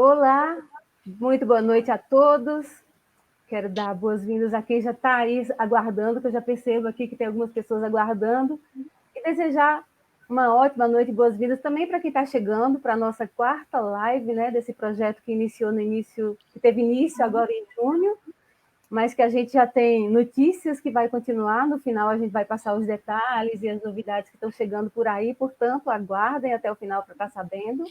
Olá, muito boa noite a todos. Quero dar boas-vindas a quem já está aí aguardando, que eu já percebo aqui que tem algumas pessoas aguardando. E desejar uma ótima noite, boas-vindas também para quem está chegando para a nossa quarta live, né, desse projeto que que teve início agora em junho, mas que a gente já tem notícias que vai continuar. No final a gente vai passar os detalhes e as novidades que estão chegando por aí, portanto, aguardem até o final para estar sabendo.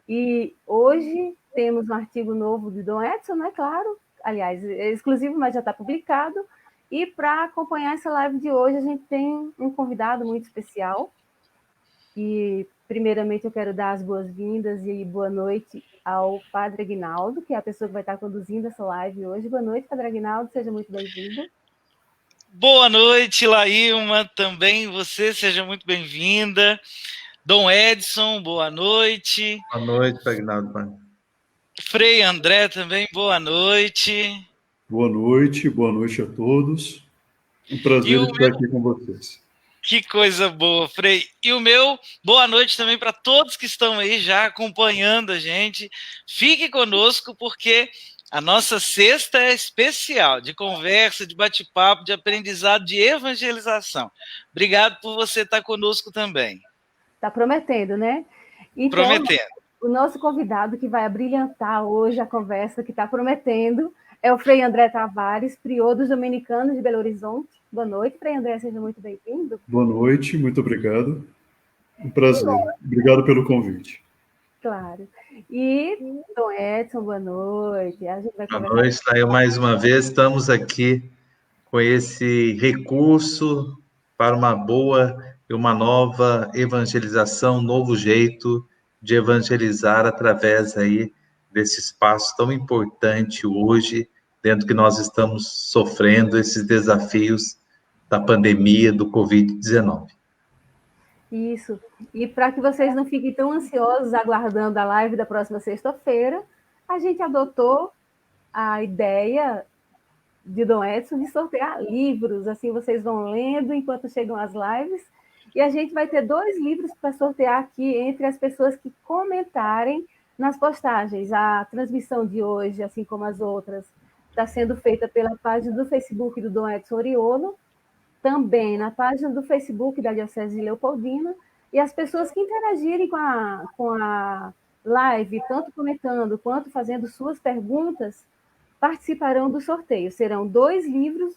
E hoje temos um artigo novo de Dom Edson, né? Claro, aliás, é exclusivo, mas já está publicado. E para acompanhar essa live de hoje, a gente tem um convidado muito especial. E, primeiramente, eu quero dar as boas-vindas e boa noite ao Padre Aguinaldo, que é a pessoa que vai estar conduzindo essa live hoje. Boa noite, Padre Aguinaldo, seja muito bem-vindo. Boa noite, Laílma, também você, seja muito bem-vinda. Dom Edson, boa noite. Boa noite, Aguinaldo. Frei André também, boa noite. Boa noite a todos. Um prazer estar aqui com vocês. Que coisa boa, Frei. E o meu boa noite também para todos que estão aí já acompanhando a gente. Fique conosco, porque a nossa sexta é especial, de conversa, de bate-papo, de aprendizado, de evangelização. Obrigado por você estar conosco também. Está prometendo, né? Então, prometendo. O nosso convidado que vai abrilhantar hoje a conversa, que está prometendo, é o Frei André Tavares, prior dos Dominicanos de Belo Horizonte. Boa noite, Frei André, seja muito bem-vindo. Boa noite, muito obrigado. Um prazer. Obrigado pelo convite. Claro. E Dom Edson, boa noite. A gente vai boa noite, Lael. Mais uma vez estamos aqui com esse recurso para uma boa e uma nova evangelização, um novo jeito de evangelizar através aí desse espaço tão importante hoje, dentro que nós estamos sofrendo esses desafios da pandemia do Covid-19. Isso. E para que vocês não fiquem tão ansiosos aguardando a live da próxima sexta-feira, a gente adotou a ideia de Dom Edson de sortear livros. Assim vocês vão lendo enquanto chegam as lives. E a gente vai ter 2 livros para sortear aqui entre as pessoas que comentarem nas postagens. A transmissão de hoje, assim como as outras, está sendo feita pela página do Facebook do Dom Edson Oriolo, também na página do Facebook da Diocese de Leopoldina, e as pessoas que interagirem com a live, tanto comentando quanto fazendo suas perguntas, participarão do sorteio. Serão 2 livros,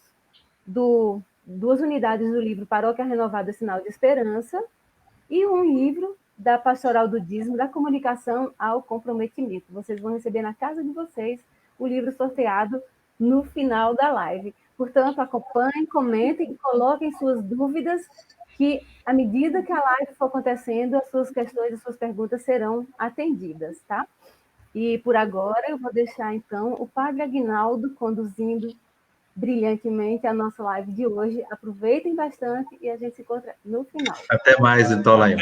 2 unidades do livro Paróquia Renovada, Sinal de Esperança, e um livro da Pastoral do Dízimo, da Comunicação ao Comprometimento. Vocês vão receber na casa de vocês o livro sorteado no final da live. Portanto, acompanhem, comentem e coloquem suas dúvidas, que, à medida que a live for acontecendo, as suas questões, as suas perguntas serão atendidas, tá? E, por agora, eu vou deixar, então, o Padre Aguinaldo conduzindo brilhantemente a nossa live de hoje. Aproveitem bastante e a gente se encontra no final. Até mais, então, Laíma.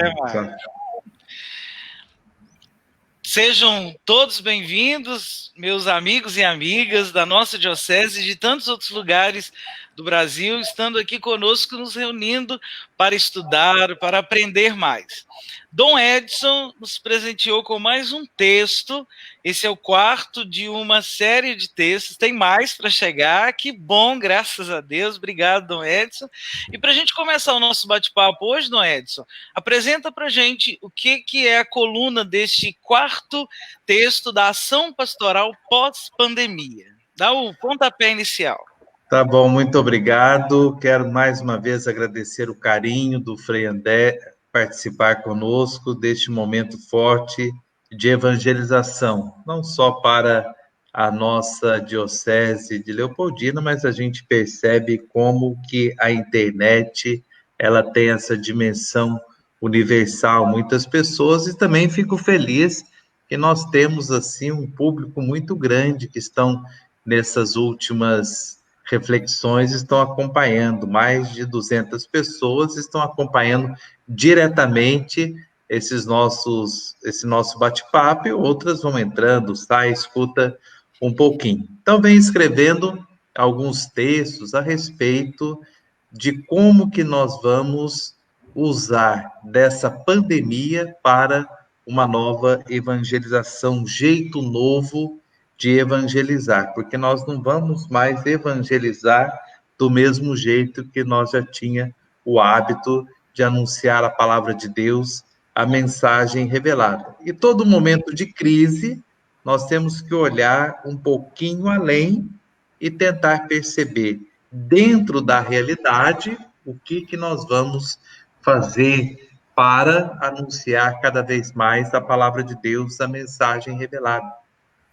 Sejam todos bem-vindos, meus amigos e amigas da nossa diocese e de tantos outros lugares do Brasil, estando aqui conosco, nos reunindo para estudar, para aprender mais. Dom Edson nos presenteou com mais um texto. Esse é o 4º de uma série de textos, tem mais para chegar, que bom, graças a Deus, obrigado, Dom Edson. E para a gente começar o nosso bate-papo hoje, Dom Edson, apresenta para a gente o que é a coluna deste 4º texto da ação pastoral pós-pandemia. Dá o pontapé inicial. Tá bom, muito obrigado. Quero mais uma vez agradecer o carinho do Frei André participar conosco deste momento forte de evangelização, não só para a nossa diocese de Leopoldina, mas a gente percebe como que a internet ela tem essa dimensão universal, muitas pessoas, e também fico feliz que nós temos assim um público muito grande que estão nessas últimas reflexões, estão acompanhando, mais de 200 pessoas estão acompanhando diretamente esse nosso bate-papo, e outras vão entrando, sai, escuta um pouquinho. Então, vem escrevendo alguns textos a respeito de como que nós vamos usar dessa pandemia para uma nova evangelização, um jeito novo de evangelizar, porque nós não vamos mais evangelizar do mesmo jeito que nós já tinha o hábito de anunciar a palavra de Deus, a mensagem revelada. E todo momento de crise, nós temos que olhar um pouquinho além e tentar perceber, dentro da realidade, o que nós vamos fazer para anunciar cada vez mais a palavra de Deus, a mensagem revelada.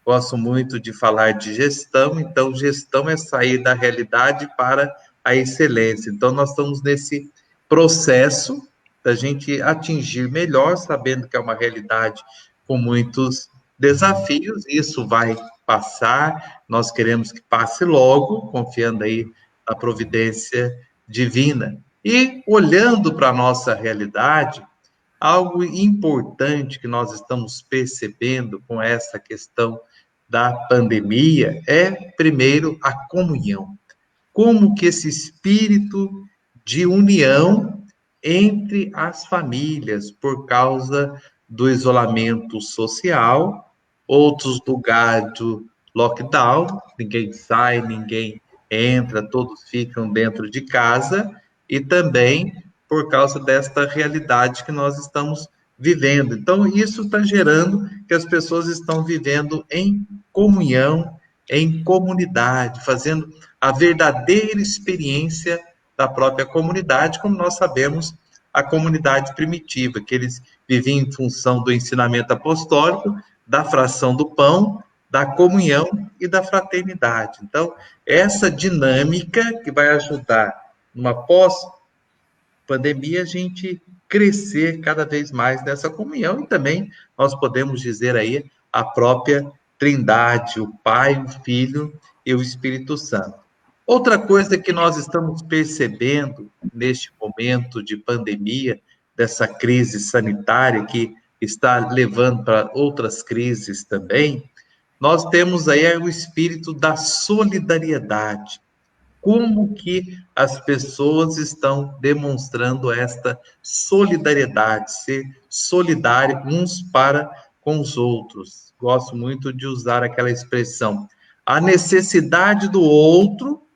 Gosto muito de falar de gestão, então gestão é sair da realidade para a excelência. Então nós estamos nesse processo da gente atingir melhor, sabendo que é uma realidade com muitos desafios, isso vai passar, nós queremos que passe logo, confiando aí na providência divina. E olhando para a nossa realidade, algo importante que nós estamos percebendo com essa questão da pandemia é, primeiro, a comunhão. Como que esse espírito de união entre as famílias, por causa do isolamento social, outros lugares do lockdown, ninguém sai, ninguém entra, todos ficam dentro de casa, e também por causa desta realidade que nós estamos vivendo. Então, isso está gerando que as pessoas estão vivendo em comunhão, em comunidade, fazendo a verdadeira experiência da própria comunidade, como nós sabemos, a comunidade primitiva, que eles viviam em função do ensinamento apostólico, da fração do pão, da comunhão e da fraternidade. Então, essa dinâmica que vai ajudar numa pós-pandemia a gente crescer cada vez mais nessa comunhão, e também nós podemos dizer aí a própria Trindade, o Pai, o Filho e o Espírito Santo. Outra coisa que nós estamos percebendo neste momento de pandemia, dessa crise sanitária que está levando para outras crises também, nós temos aí o espírito da solidariedade. Como que as pessoas estão demonstrando esta solidariedade, ser solidário uns para com os outros. Gosto muito de usar aquela expressão, a necessidade do outro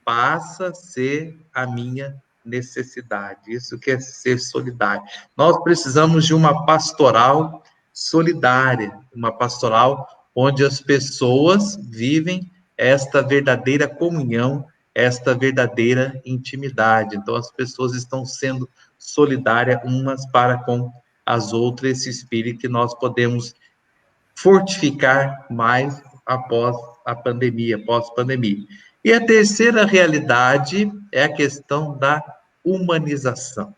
passa a ser a minha necessidade. Isso que é ser solidário. Nós precisamos de uma pastoral solidária, uma pastoral onde as pessoas vivem esta verdadeira comunhão, esta verdadeira intimidade. Então, as pessoas estão sendo solidárias umas para com as outras, esse espírito que nós podemos fortificar mais após a pandemia, pós-pandemia. E a terceira realidade é a questão da humanização.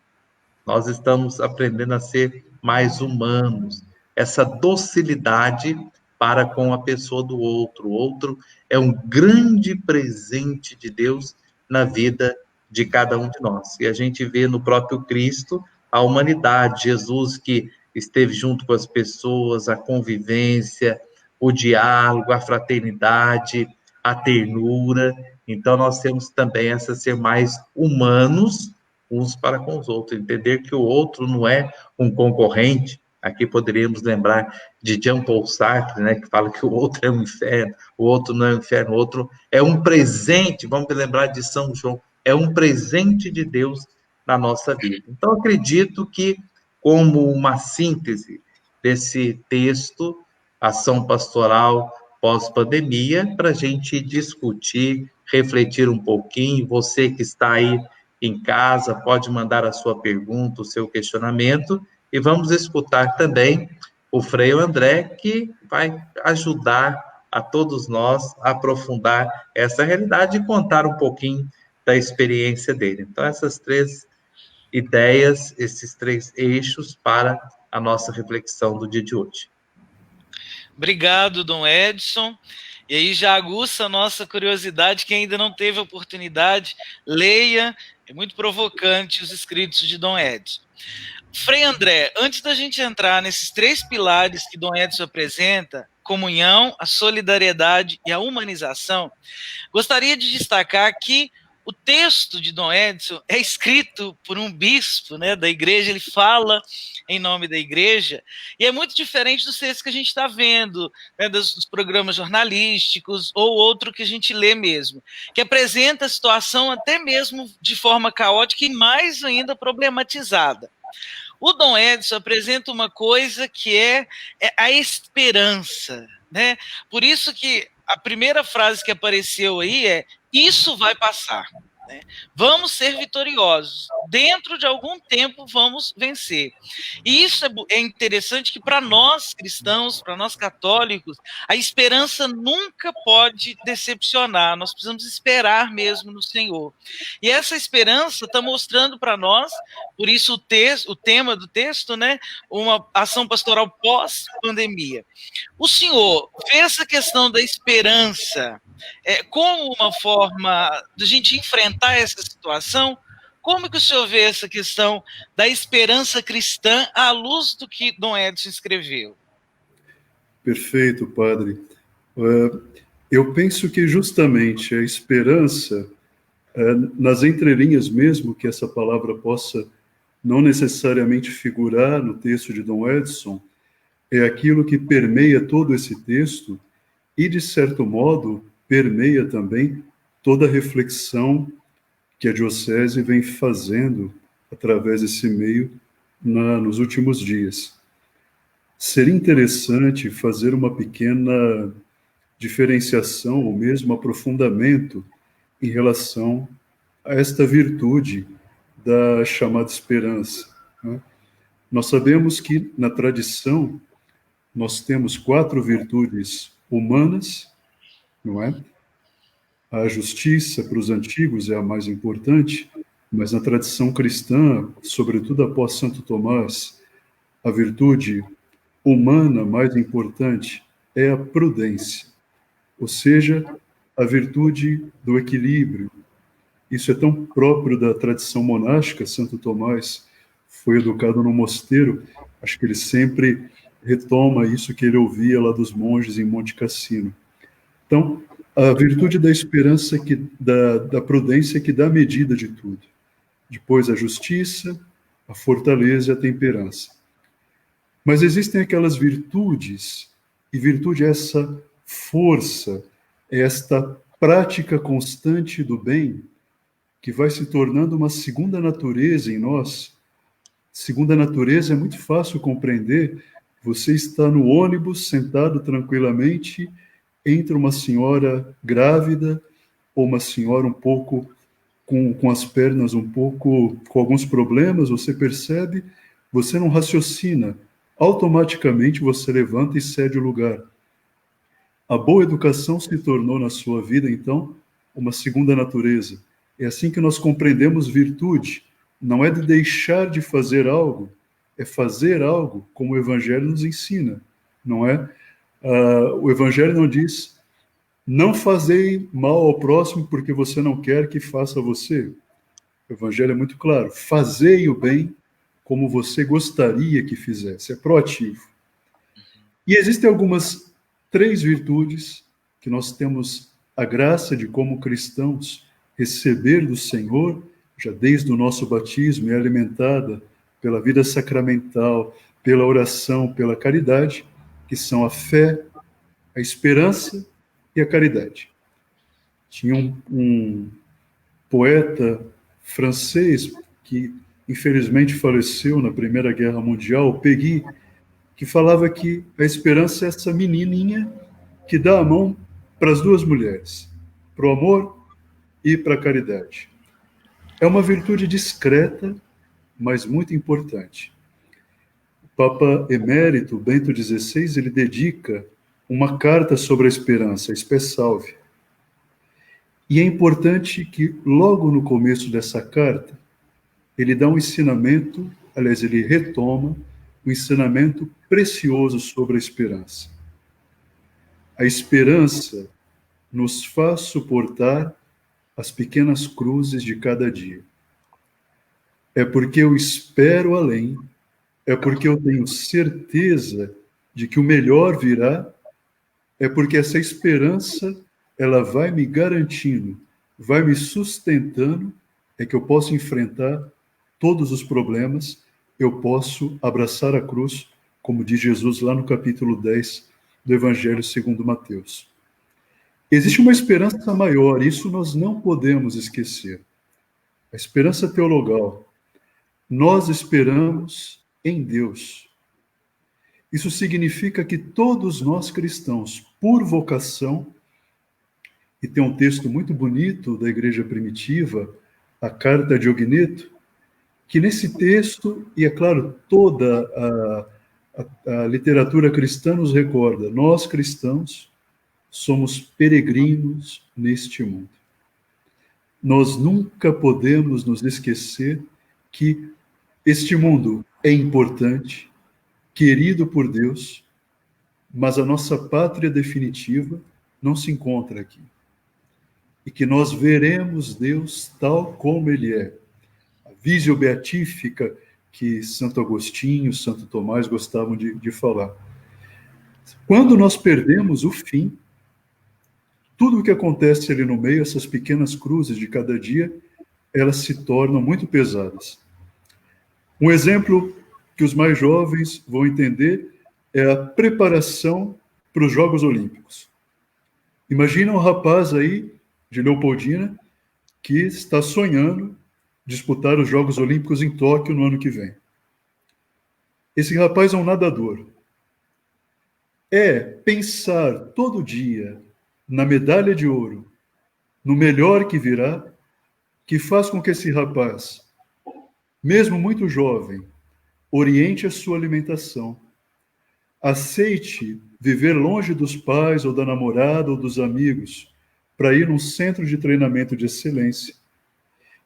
Nós estamos aprendendo a ser mais humanos, essa docilidade para com a pessoa do outro. O outro é um grande presente de Deus na vida de cada um de nós. E a gente vê no próprio Cristo a humanidade, Jesus que esteve junto com as pessoas, a convivência, o diálogo, a fraternidade, a ternura. Então, nós temos também essa ser mais humanos uns para com os outros, entender que o outro não é um concorrente. Aqui poderíamos lembrar de Jean-Paul Sartre, né, que fala que o outro é um inferno, o outro não é um inferno, o outro é um presente. Vamos lembrar de São João, é um presente de Deus na nossa vida. Então, acredito que, como uma síntese desse texto, Ação Pastoral Pós-Pandemia, para a gente discutir, refletir um pouquinho. Você que está aí em casa pode mandar a sua pergunta, o seu questionamento, e vamos escutar também o Frei André, que vai ajudar a todos nós a aprofundar essa realidade e contar um pouquinho da experiência dele. Então, essas três ideias, esses três eixos para a nossa reflexão do dia de hoje. Obrigado, Dom Edson. E aí já aguça a nossa curiosidade, quem ainda não teve oportunidade, leia, é muito provocante os escritos de Dom Edson. Frei André, antes da gente entrar nesses três pilares que Dom Edson apresenta, comunhão, a solidariedade e a humanização, gostaria de destacar que o texto de Dom Edson é escrito por um bispo, né, da igreja, ele fala em nome da igreja, e é muito diferente dos textos que a gente está vendo, né, dos programas jornalísticos ou outro que a gente lê mesmo, que apresenta a situação até mesmo de forma caótica e mais ainda problematizada. O Dom Edson apresenta uma coisa que é a esperança, né? Por isso que a primeira frase que apareceu aí é: isso vai passar, né? Vamos ser vitoriosos. Dentro de algum tempo vamos vencer. E isso é interessante que para nós cristãos, para nós católicos, a esperança nunca pode decepcionar. Nós precisamos esperar mesmo no Senhor. E essa esperança está mostrando para nós, por isso o tema do texto, né, uma ação pastoral pós-pandemia. O senhor vê essa questão da esperança como uma forma de a gente enfrentar essa situação? Como que o senhor vê essa questão da esperança cristã à luz do que Dom Edson escreveu? Perfeito, padre. Eu penso que justamente a esperança, nas entrelinhas mesmo, que essa palavra possa não necessariamente figurar no texto de Dom Edson, é aquilo que permeia todo esse texto e, de certo modo, permeia também toda a reflexão que a Diocese vem fazendo através desse meio nos últimos dias. Seria interessante fazer uma pequena diferenciação ou mesmo aprofundamento em relação a esta virtude da chamada esperança, né? Nós sabemos que, na tradição, nós temos 4 virtudes humanas, não é? A justiça, para os antigos, é a mais importante, mas na tradição cristã, sobretudo após Santo Tomás, a virtude humana mais importante é a prudência, ou seja, a virtude do equilíbrio. Isso é tão próprio da tradição monástica. Santo Tomás foi educado no mosteiro, acho que ele sempre retoma isso que ele ouvia lá dos monges em Monte Cassino. Então, a virtude da esperança, da prudência, que dá medida de tudo. Depois a justiça, a fortaleza e a temperança. Mas existem aquelas virtudes, e virtude é essa força, é esta prática constante do bem, que vai se tornando uma segunda natureza em nós. Segunda natureza é muito fácil compreender. Você está no ônibus, sentado tranquilamente, entra uma senhora grávida, ou uma senhora um pouco com as pernas um pouco com alguns problemas, você percebe, você não raciocina, automaticamente você levanta e cede o lugar. A boa educação se tornou na sua vida, então, uma segunda natureza. É assim que nós compreendemos virtude. Não é de deixar de fazer algo, é fazer algo como o Evangelho nos ensina, não é? O Evangelho não diz: não fazei mal ao próximo porque você não quer que faça a você. O Evangelho é muito claro: fazei o bem como você gostaria que fizesse. É proativo. E existem algumas 3 virtudes que nós temos a graça de, como cristãos, receber do Senhor, já desde o nosso batismo, é alimentada pela vida sacramental, pela oração, pela caridade, que são a fé, a esperança e a caridade. Tinha um poeta francês que infelizmente faleceu na Primeira Guerra Mundial, Péguy, que falava que a esperança é essa menininha que dá a mão para as 2 mulheres, para o amor e para a caridade. É uma virtude discreta, mas muito importante. O Papa Emérito Bento XVI, ele dedica uma carta sobre a esperança, a Spe Salve. E é importante que, logo no começo dessa carta, ele dá um ensinamento, aliás, ele retoma um ensinamento precioso sobre a esperança. A esperança nos faz suportar as pequenas cruzes de cada dia. É porque eu espero além, é porque eu tenho certeza de que o melhor virá, é porque essa esperança, ela vai me garantindo vai me sustentando, é que eu posso enfrentar todos os problemas, eu posso abraçar a cruz, como diz Jesus lá no capítulo 10 do Evangelho segundo Mateus. Existe uma esperança maior, isso nós não podemos esquecer. A esperança teologal. Nós esperamos em Deus. Isso significa que todos nós cristãos, por vocação, e tem um texto muito bonito da igreja primitiva, a Carta de Ogneto, que nesse texto, e é claro, toda a literatura cristã nos recorda, nós cristãos somos peregrinos neste mundo. Nós nunca podemos nos esquecer que este mundo é importante, querido por Deus, mas a nossa pátria definitiva não se encontra aqui. E que nós veremos Deus tal como Ele é. A visio beatífica que Santo Agostinho, Santo Tomás gostavam de falar. Quando nós perdemos o fim, tudo o que acontece ali no meio, essas pequenas cruzes de cada dia, elas se tornam muito pesadas. Um exemplo que os mais jovens vão entender é a preparação para os Jogos Olímpicos. Imagina um rapaz aí, de Leopoldina, que está sonhando disputar os Jogos Olímpicos em Tóquio no ano que vem. Esse rapaz é um nadador. É pensar todo dia na medalha de ouro, no melhor que virá, que faz com que esse rapaz, mesmo muito jovem, oriente a sua alimentação, aceite viver longe dos pais ou da namorada ou dos amigos para ir num centro de treinamento de excelência,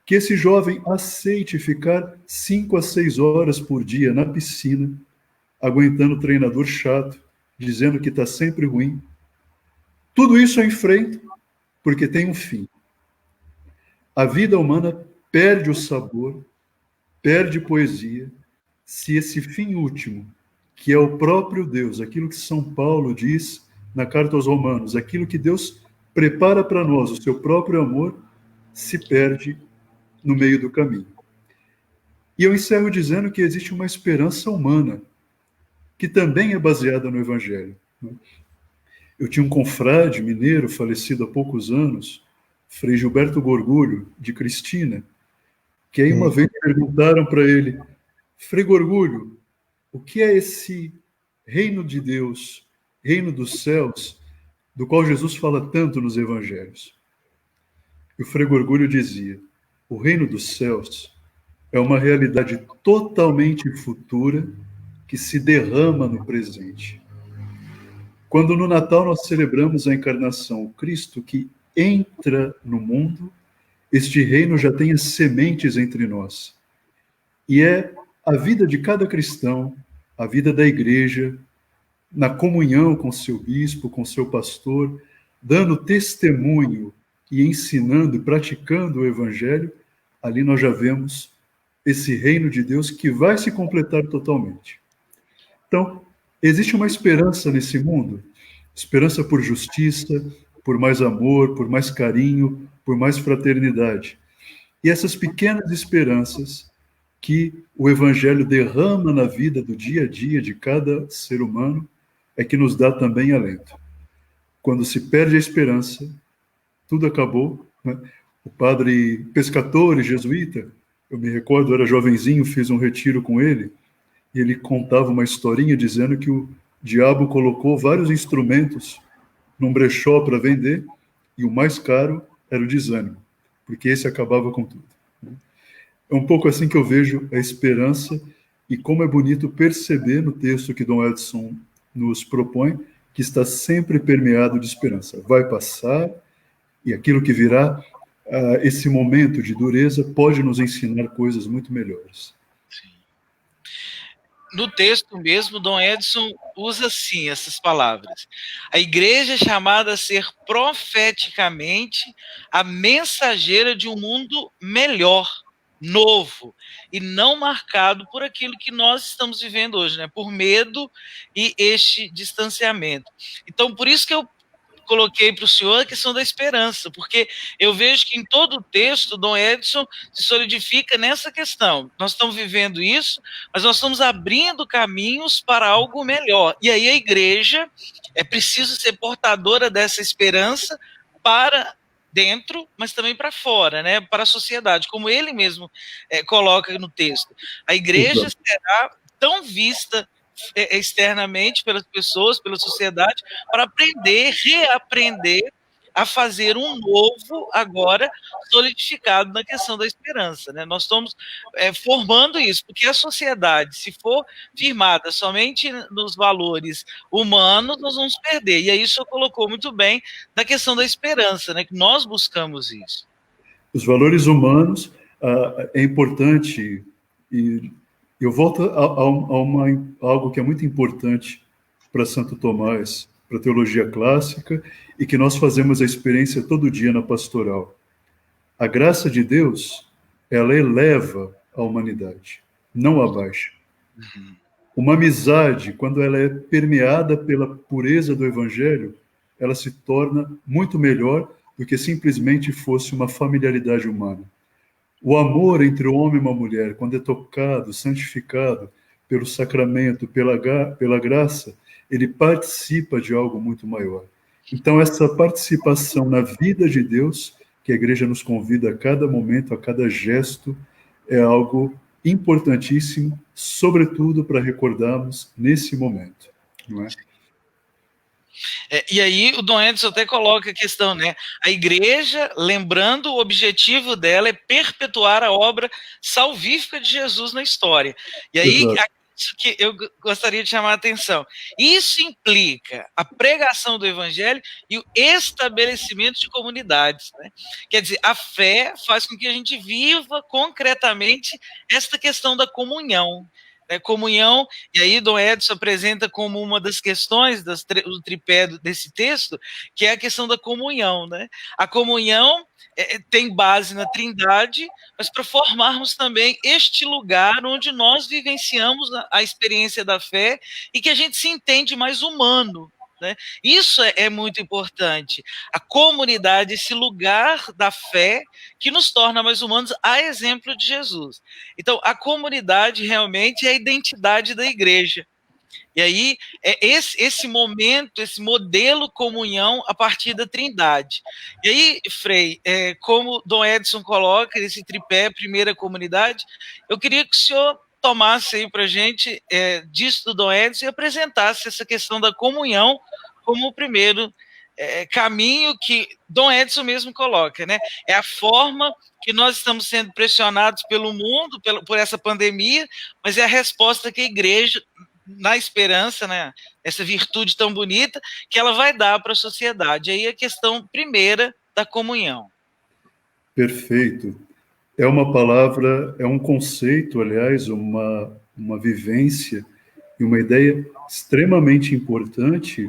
que esse jovem aceite ficar 5 a 6 horas por dia na piscina, aguentando o treinador chato, dizendo que está sempre ruim. Tudo isso eu enfrento porque tem um fim. A vida humana perde o sabor, perde poesia, se esse fim último, que é o próprio Deus, aquilo que São Paulo diz na carta aos Romanos, aquilo que Deus prepara para nós, o seu próprio amor, se perde no meio do caminho. E eu encerro dizendo que existe uma esperança humana, que também é baseada no Evangelho. Eu tinha um confrade mineiro, falecido há poucos anos, Frei Gilberto Gorgulho, de Cristina, que aí uma vez perguntaram para ele, Frei Gorgulho, o que é esse reino de Deus, reino dos céus, do qual Jesus fala tanto nos evangelhos? E o Frei Gorgulho dizia, o reino dos céus é uma realidade totalmente futura que se derrama no presente. Quando no Natal nós celebramos a encarnação, o Cristo que entra no mundo, este reino já tem as sementes entre nós. E é a vida de cada cristão, a vida da igreja, na comunhão com seu bispo, com seu pastor, dando testemunho e ensinando e praticando o evangelho, ali nós já vemos esse reino de Deus que vai se completar totalmente. Então, existe uma esperança nesse mundo, esperança por justiça, por mais amor, por mais carinho, por mais fraternidade. E essas pequenas esperanças que o Evangelho derrama na vida do dia a dia de cada ser humano é que nos dá também alento. Quando se perde a esperança, tudo acabou, né? O padre Pescatore, jesuíta, eu me recordo, eu era jovenzinho, fiz um retiro com ele, e ele contava uma historinha dizendo que o diabo colocou vários instrumentos num brechó para vender, e o mais caro era o desânimo, porque esse acabava com tudo. É um pouco assim que eu vejo a esperança, e como é bonito perceber no texto que Dom Edson nos propõe, que está sempre permeado de esperança. Vai passar, e aquilo que virá, esse momento de dureza, pode nos ensinar coisas muito melhores. No texto mesmo, Dom Edson usa, sim, essas palavras. A igreja é chamada a ser profeticamente a mensageira de um mundo melhor, novo, e não marcado por aquilo que nós estamos vivendo hoje, né? Por medo e este distanciamento. Então, por isso que eu coloquei para o senhor a questão da esperança, porque eu vejo que em todo o texto, Dom Edson se solidifica nessa questão. Nós estamos vivendo isso, mas nós estamos abrindo caminhos para algo melhor. E aí a igreja é preciso ser portadora dessa esperança para dentro, mas também para fora, né? Para a sociedade, como ele mesmo coloca no texto. A igreja será tão vista externamente pelas pessoas, pela sociedade, para aprender, reaprender a fazer um novo, agora, solidificado na questão da esperança. Né? Nós estamos formando isso, porque a sociedade, se for firmada somente nos valores humanos, nós vamos perder. E aí o senhor colocou muito bem na questão da esperança, né? Que nós buscamos isso. Os valores humanos é importante, e eu volto a algo que é muito importante para Santo Tomás, para a teologia clássica, e que nós fazemos a experiência todo dia na pastoral. A graça de Deus, ela eleva a humanidade, não abaixa. Uma amizade, quando ela é permeada pela pureza do Evangelho, ela se torna muito melhor do que simplesmente fosse uma familiaridade humana. O amor entre o homem e uma mulher, quando é tocado, santificado pelo sacramento, pela graça, ele participa de algo muito maior. Então, essa participação na vida de Deus, que a igreja nos convida a cada momento, a cada gesto, é algo importantíssimo, sobretudo para recordarmos nesse momento, não é? E aí o Dom Edson até coloca a questão, né? A igreja, lembrando, o objetivo dela é perpetuar a obra salvífica de Jesus na história. E aí, isso que eu gostaria de chamar a atenção. Isso implica a pregação do evangelho e o estabelecimento de comunidades. Né? Quer dizer, a fé faz com que a gente viva concretamente esta questão da comunhão. Comunhão, e aí Dom Edson apresenta como uma das questões do tripé desse texto, que é a questão da comunhão. Né? A comunhão tem base na Trindade, mas para formarmos também este lugar onde nós vivenciamos a experiência da fé e que a gente se entende mais humano. Né? Isso é muito importante. A comunidade, esse lugar da fé que nos torna mais humanos, a exemplo de Jesus. Então, a comunidade realmente é a identidade da igreja. E aí, esse momento, esse modelo comunhão a partir da Trindade. E aí, Frei, como Dom Edson coloca, esse tripé, primeira comunidade, eu queria que o senhor tomasse aí para a gente disso do Dom Edson e apresentasse essa questão da comunhão como o primeiro caminho que Dom Edson mesmo coloca, né? É a forma que nós estamos sendo pressionados pelo mundo, por essa pandemia, mas é a resposta que a igreja, na esperança, né, essa virtude tão bonita, que ela vai dar para a sociedade. Aí a questão primeira da comunhão. Perfeito. É uma palavra, é um conceito, aliás, uma vivência e uma ideia extremamente importante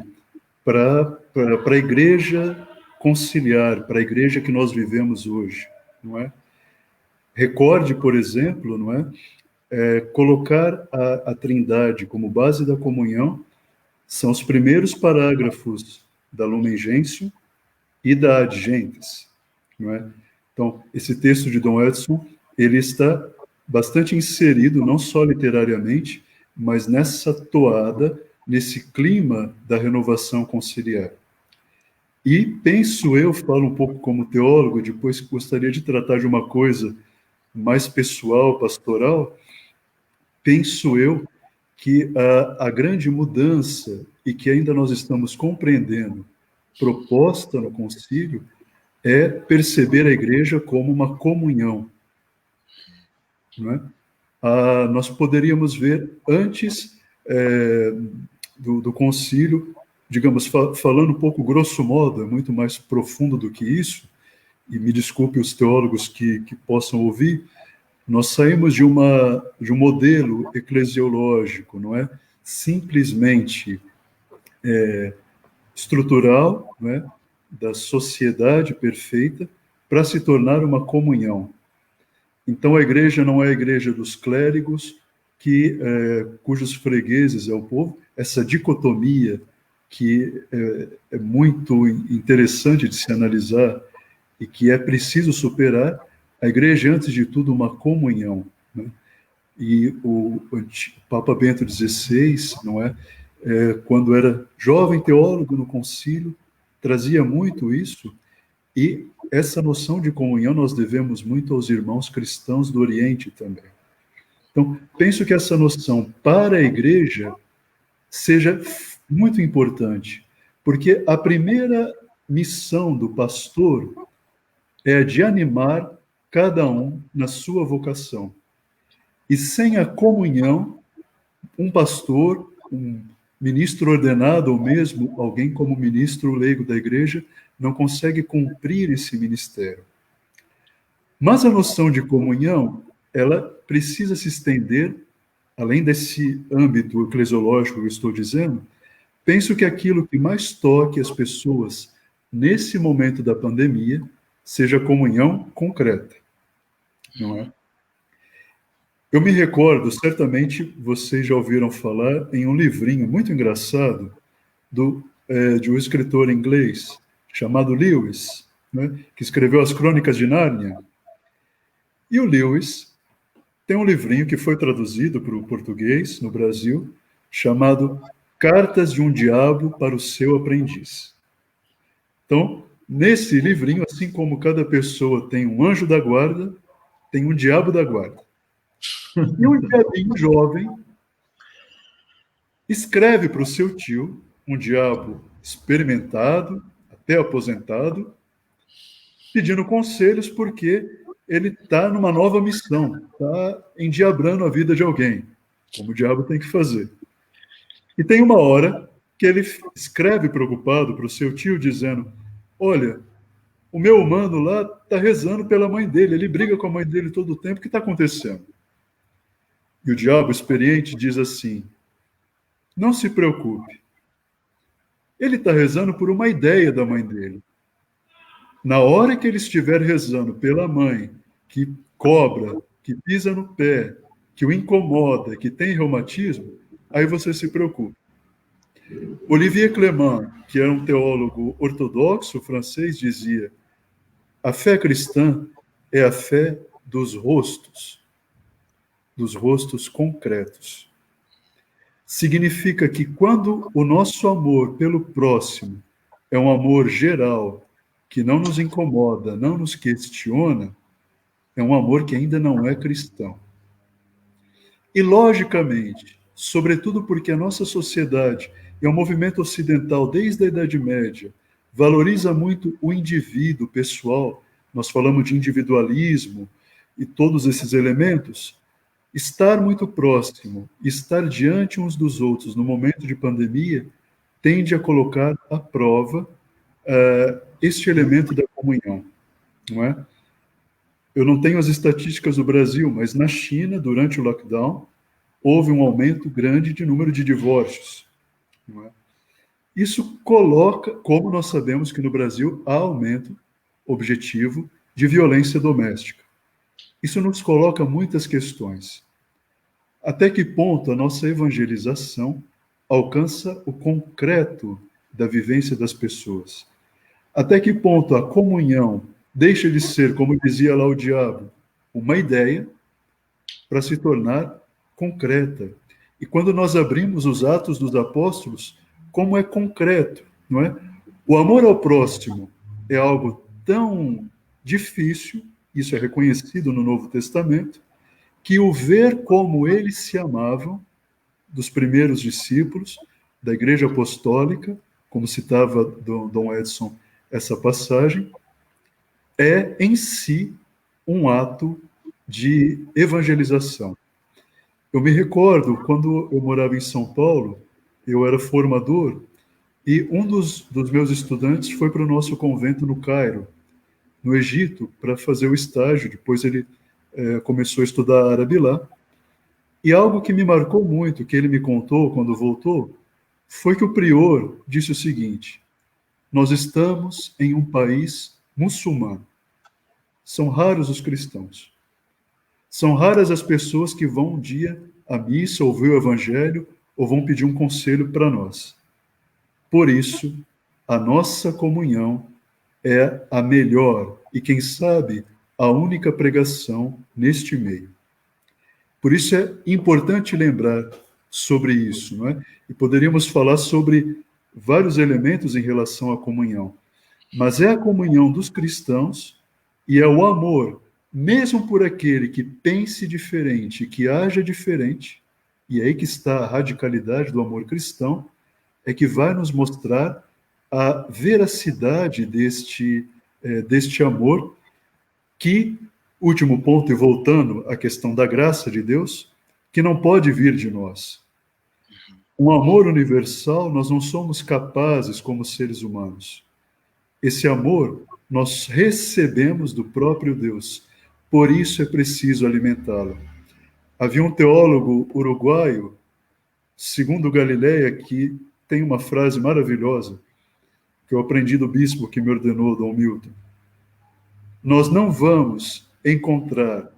para a igreja conciliar, para a igreja que nós vivemos hoje, não é? Recorde, por exemplo, não é? Colocar a Trindade como base da comunhão são os primeiros parágrafos da Lumen Gentium e da Ad Gentes, não é? Então, esse texto de Dom Edson, ele está bastante inserido, não só literariamente, mas nessa toada, nesse clima da renovação conciliar. E penso eu, falo um pouco como teólogo, depois gostaria de tratar de uma coisa mais pessoal, pastoral, penso eu que a grande mudança, e que ainda nós estamos compreendendo, proposta no concílio, é perceber a igreja como uma comunhão. Não é? Nós poderíamos ver antes do concílio, digamos, falando um pouco grosso modo, é muito mais profundo do que isso, e me desculpe os teólogos que possam ouvir, nós saímos de um modelo eclesiológico, não é? Simplesmente estrutural, não é? Da sociedade perfeita, para se tornar uma comunhão. Então, a igreja não é a igreja dos clérigos, cujos fregueses é o povo, essa dicotomia que é muito interessante de se analisar e que é preciso superar. A igreja é, antes de tudo, uma comunhão, né? E o Papa Bento XVI, não é, quando era jovem teólogo no concílio, trazia muito isso, e essa noção de comunhão nós devemos muito aos irmãos cristãos do Oriente também. Então, penso que essa noção para a igreja seja muito importante, porque a primeira missão do pastor é de animar cada um na sua vocação. E sem a comunhão, um pastor, um ministro ordenado, ou mesmo alguém como ministro leigo da igreja, não consegue cumprir esse ministério. Mas a noção de comunhão, ela precisa se estender, além desse âmbito eclesiológico que eu estou dizendo. Penso que aquilo que mais toque as pessoas nesse momento da pandemia seja a comunhão concreta, não é? Eu me recordo, certamente vocês já ouviram falar em um livrinho muito engraçado de um escritor inglês chamado Lewis, né, que escreveu as Crônicas de Nárnia. E o Lewis tem um livrinho que foi traduzido para o português no Brasil, chamado Cartas de um Diabo para o Seu Aprendiz. Então, nesse livrinho, assim como cada pessoa tem um anjo da guarda, tem um diabo da guarda. E um diabinho jovem escreve para o seu tio, um diabo experimentado, até aposentado, pedindo conselhos porque ele está numa nova missão, está endiabrando a vida de alguém, como o diabo tem que fazer. E tem uma hora que ele escreve preocupado para o seu tio, dizendo: olha, o meu humano lá está rezando pela mãe dele, ele briga com a mãe dele todo o tempo, o que está acontecendo? E o diabo experiente diz assim: não se preocupe, ele está rezando por uma ideia da mãe dele. Na hora que ele estiver rezando pela mãe, que cobra, que pisa no pé, que o incomoda, que tem reumatismo, aí você se preocupa. Olivier Clément, que era um teólogo ortodoxo francês, dizia: a fé cristã é a fé dos rostos concretos. Significa que quando o nosso amor pelo próximo é um amor geral, que não nos incomoda, não nos questiona, é um amor que ainda não é cristão. E, logicamente, sobretudo porque a nossa sociedade e o movimento ocidental, desde a Idade Média, valoriza muito o indivíduo pessoal, nós falamos de individualismo e todos esses elementos, estar muito próximo, estar diante uns dos outros no momento de pandemia, tende a colocar à prova este elemento da comunhão, não é? Eu não tenho as estatísticas do Brasil, mas na China, durante o lockdown, houve um aumento grande de número de divórcios, não é? Isso coloca, como nós sabemos que no Brasil há aumento objetivo de violência doméstica. Isso nos coloca muitas questões. Até que ponto a nossa evangelização alcança o concreto da vivência das pessoas? Até que ponto a comunhão deixa de ser, como dizia lá o diabo, uma ideia para se tornar concreta? E quando nós abrimos os Atos dos Apóstolos, como é concreto, não é? O amor ao próximo é algo tão difícil, isso é reconhecido no Novo Testamento, que o ver como eles se amavam, dos primeiros discípulos, da Igreja Apostólica, como citava Dom Edson essa passagem, é em si um ato de evangelização. Eu me recordo, quando eu morava em São Paulo, eu era formador, e um dos meus estudantes foi para o nosso convento no Cairo, no Egito, para fazer o estágio. Depois ele começou a estudar árabe lá. E algo que me marcou muito, que ele me contou quando voltou, foi que o prior disse o seguinte: nós estamos em um país muçulmano. São raros os cristãos. São raras as pessoas que vão um dia à missa, ouvir o evangelho, ou vão pedir um conselho para nós. Por isso, a nossa comunhão é a melhor e, quem sabe, a única pregação neste meio. Por isso é importante lembrar sobre isso, não é? E poderíamos falar sobre vários elementos em relação à comunhão. Mas é a comunhão dos cristãos e é o amor, mesmo por aquele que pense diferente, que haja diferente, e é aí que está a radicalidade do amor cristão, é que vai nos mostrar a veracidade deste amor, que, último ponto, e voltando à questão da graça de Deus, que não pode vir de nós. Um amor universal, nós não somos capazes como seres humanos. Esse amor nós recebemos do próprio Deus, por isso é preciso alimentá-lo. Havia um teólogo uruguaio, segundo Galileia, que tem uma frase maravilhosa, que eu aprendi do bispo que me ordenou, Dom Milton. Nós não vamos encontrar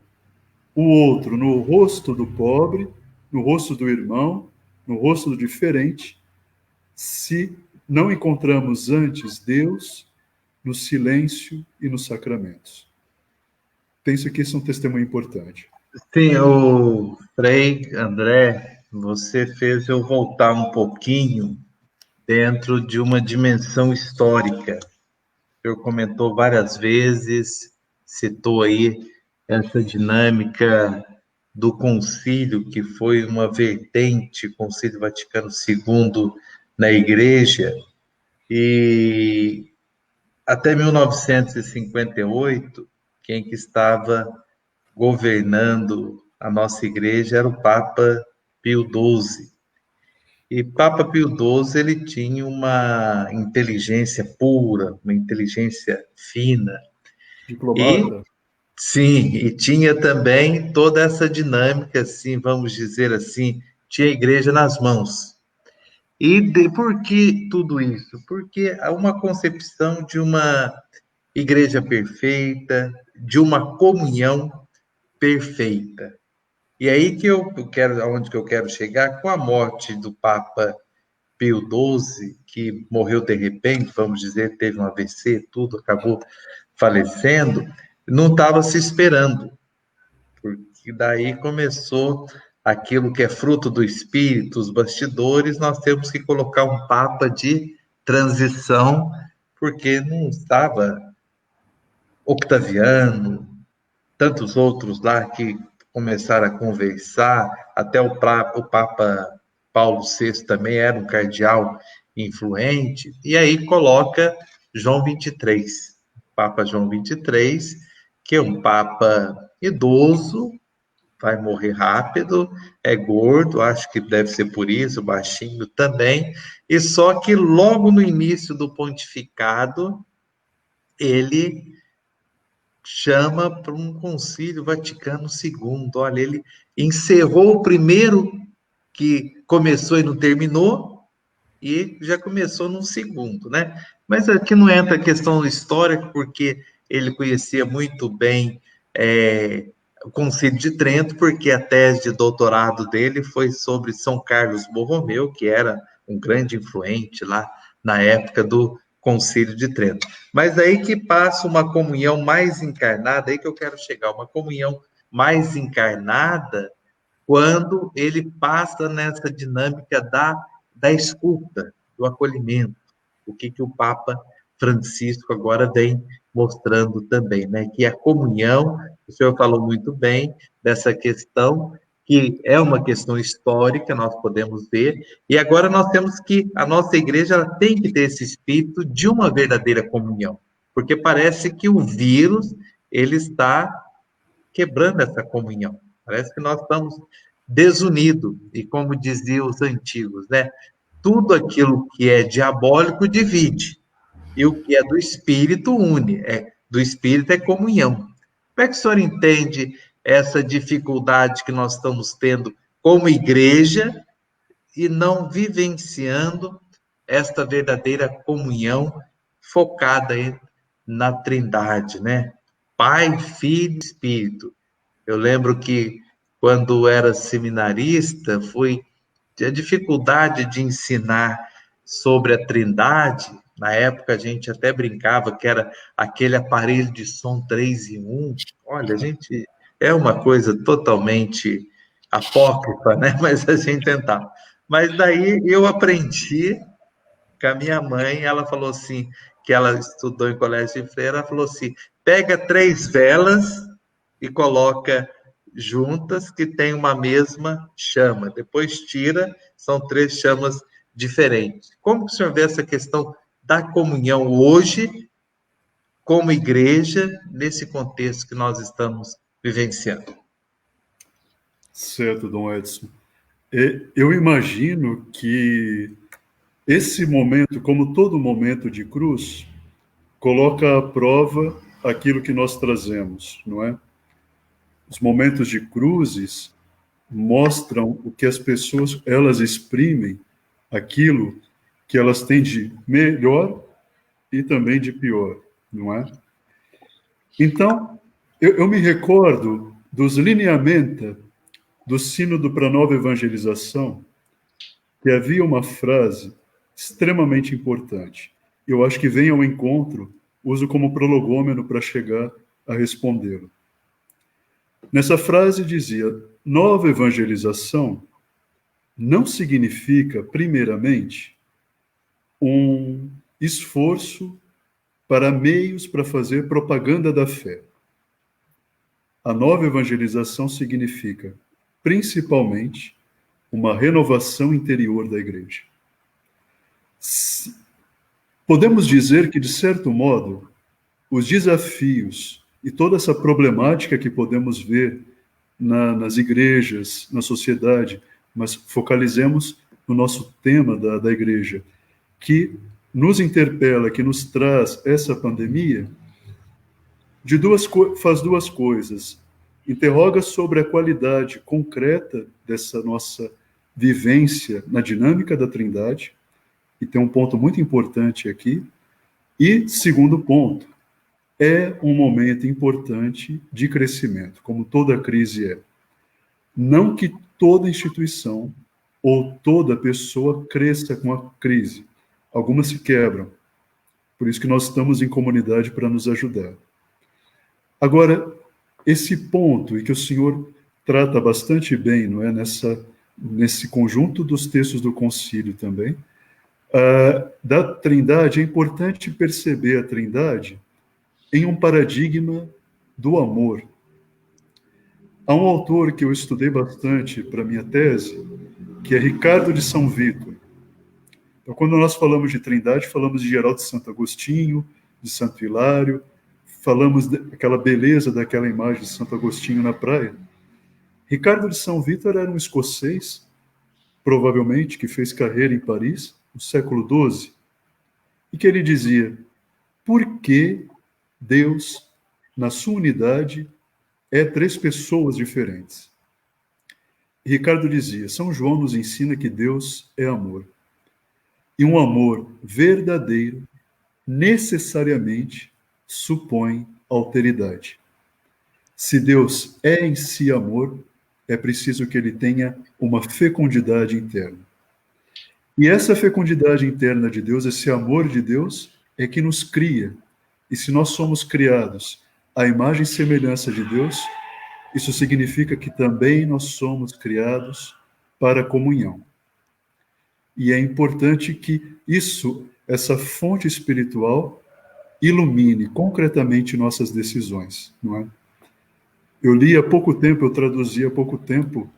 o outro no rosto do pobre, no rosto do irmão, no rosto do diferente, se não encontramos antes Deus no silêncio e nos sacramentos. Penso que esse é um testemunho importante. Sim, o Frei André, você fez eu voltar um pouquinho dentro de uma dimensão histórica. O senhor comentou várias vezes, citou aí essa dinâmica do concílio, que foi uma vertente, Concílio Vaticano II, na Igreja, e até 1958, quem que estava governando a nossa Igreja era o Papa Pio XII. E Papa Pio XII, ele tinha uma inteligência pura, uma inteligência fina. Diplomata. Sim, e tinha também toda essa dinâmica, assim, vamos dizer assim, tinha a igreja nas mãos. Por que tudo isso? Porque há uma concepção de uma igreja perfeita, de uma comunhão perfeita. E aí que eu quero, aonde que eu quero chegar, com a morte do Papa Pio XII, que morreu de repente, vamos dizer, teve um AVC, tudo, acabou falecendo, não estava se esperando, porque daí começou aquilo que é fruto do espírito, os bastidores, nós temos que colocar um papa de transição, porque não estava Octaviano, tantos outros lá que começaram a conversar, até o Papa Paulo VI também era um cardeal influente, e aí coloca João 23, Papa João 23, que é um papa idoso, vai morrer rápido, é gordo, acho que deve ser por isso, baixinho também, e só que logo no início do pontificado, ele chama para um concílio Vaticano II. Olha, ele encerrou o primeiro que começou e não terminou, e já começou num segundo, né? Mas aqui não entra a questão histórica, porque ele conhecia muito bem o Concílio de Trento, porque a tese de doutorado dele foi sobre São Carlos Borromeu, que era um grande influente lá na época do Concílio de Trento. Mas aí que passa uma comunhão mais encarnada, aí que eu quero chegar, uma comunhão mais encarnada, quando ele passa nessa dinâmica da escuta, do acolhimento, o que o Papa Francisco agora vem mostrando também, né? Que a comunhão, o senhor falou muito bem dessa questão, que é uma questão histórica, nós podemos ver, e agora nós temos que, a nossa igreja ela tem que ter esse espírito de uma verdadeira comunhão, porque parece que o vírus, ele está quebrando essa comunhão, parece que nós estamos desunidos, e como diziam os antigos, né? Tudo aquilo que é diabólico divide, e o que é do Espírito une, do Espírito é comunhão. Como é que o senhor entende essa dificuldade que nós estamos tendo como igreja e não vivenciando esta verdadeira comunhão focada aí na Trindade, né? Pai, Filho e Espírito. Eu lembro que quando era seminarista, foi a dificuldade de ensinar sobre a Trindade. Na época a gente até brincava que era aquele aparelho de som 3 em 1. Olha, a gente é uma coisa totalmente apócrifa, né? Mas a gente tentava. Mas daí eu aprendi com a minha mãe, ela falou assim, que ela estudou em colégio de freira, ela falou assim, pega 3 velas e coloca juntas que tem uma mesma chama. Depois tira, são 3 chamas diferentes. Como que o senhor vê essa questão da comunhão hoje, como igreja, nesse contexto que nós estamos vivenciando? Certo, Dom Edson. Eu imagino que esse momento, como todo momento de cruz, coloca à prova aquilo que nós trazemos, não é? Os momentos de cruzes mostram o que as pessoas, elas exprimem aquilo que elas têm de melhor e também de pior, não é? Então, eu me recordo dos lineamentos do Sínodo para a Nova Evangelização, que havia uma frase extremamente importante. Eu acho que vem ao encontro, uso como prolegômeno para chegar a respondê-lo. Nessa frase dizia, nova evangelização não significa, primeiramente, um esforço para meios para fazer propaganda da fé. A nova evangelização significa, principalmente, uma renovação interior da igreja. Podemos dizer que, de certo modo, os desafios e toda essa problemática que podemos ver nas igrejas, na sociedade, mas focalizemos no nosso tema da igreja, que nos interpela, que nos traz essa pandemia, faz 2 coisas. Interroga sobre a qualidade concreta dessa nossa vivência na dinâmica da Trindade, e tem um ponto muito importante aqui. E, segundo ponto, é um momento importante de crescimento, como toda crise é. Não que toda instituição ou toda pessoa cresça com a crise. Algumas se quebram. Por isso que nós estamos em comunidade para nos ajudar. Agora, esse ponto, e que o senhor trata bastante bem, não é? Nesse conjunto dos textos do concílio também, da Trindade, é importante perceber a Trindade em um paradigma do amor. Há um autor que eu estudei bastante para minha tese, que é Ricardo de São Vítor. Então, quando nós falamos de Trindade, falamos de Geraldo de Santo Agostinho, de Santo Hilário, falamos daquela beleza daquela imagem de Santo Agostinho na praia. Ricardo de São Vítor era um escocês, provavelmente, que fez carreira em Paris, no século XII, e que ele dizia, por que Deus, na sua unidade, é 3 pessoas diferentes? E Ricardo dizia, São João nos ensina que Deus é amor. E um amor verdadeiro, necessariamente, supõe alteridade. Se Deus é em si amor, é preciso que ele tenha uma fecundidade interna. E essa fecundidade interna de Deus, esse amor de Deus, é que nos cria. E se nós somos criados à imagem e semelhança de Deus, isso significa que também nós somos criados para a comunhão. E é importante que essa fonte espiritual, ilumine concretamente nossas decisões, não é? Eu li há pouco tempo, eu traduzi há pouco tempo,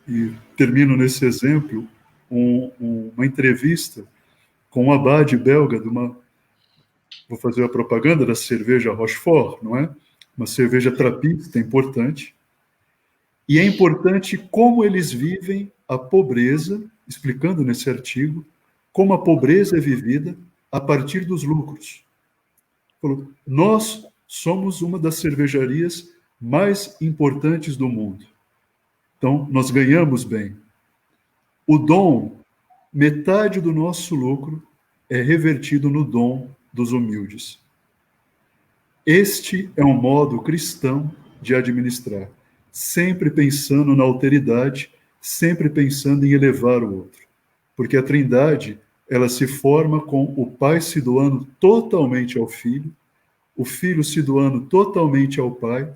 e termino nesse exemplo, uma entrevista com um abade belga vou fazer a propaganda da cerveja Rochefort, não é? Uma cerveja trapista, importante. E é importante como eles vivem a pobreza, explicando nesse artigo, como a pobreza é vivida a partir dos lucros. Nós somos uma das cervejarias mais importantes do mundo. Então, nós ganhamos bem. O dom, metade do nosso lucro é revertido no dom dos humildes. Este é um modo cristão de administrar, sempre pensando na alteridade, sempre pensando em elevar o outro. Porque a Trindade ela se forma com o pai se doando totalmente ao filho, o filho se doando totalmente ao pai,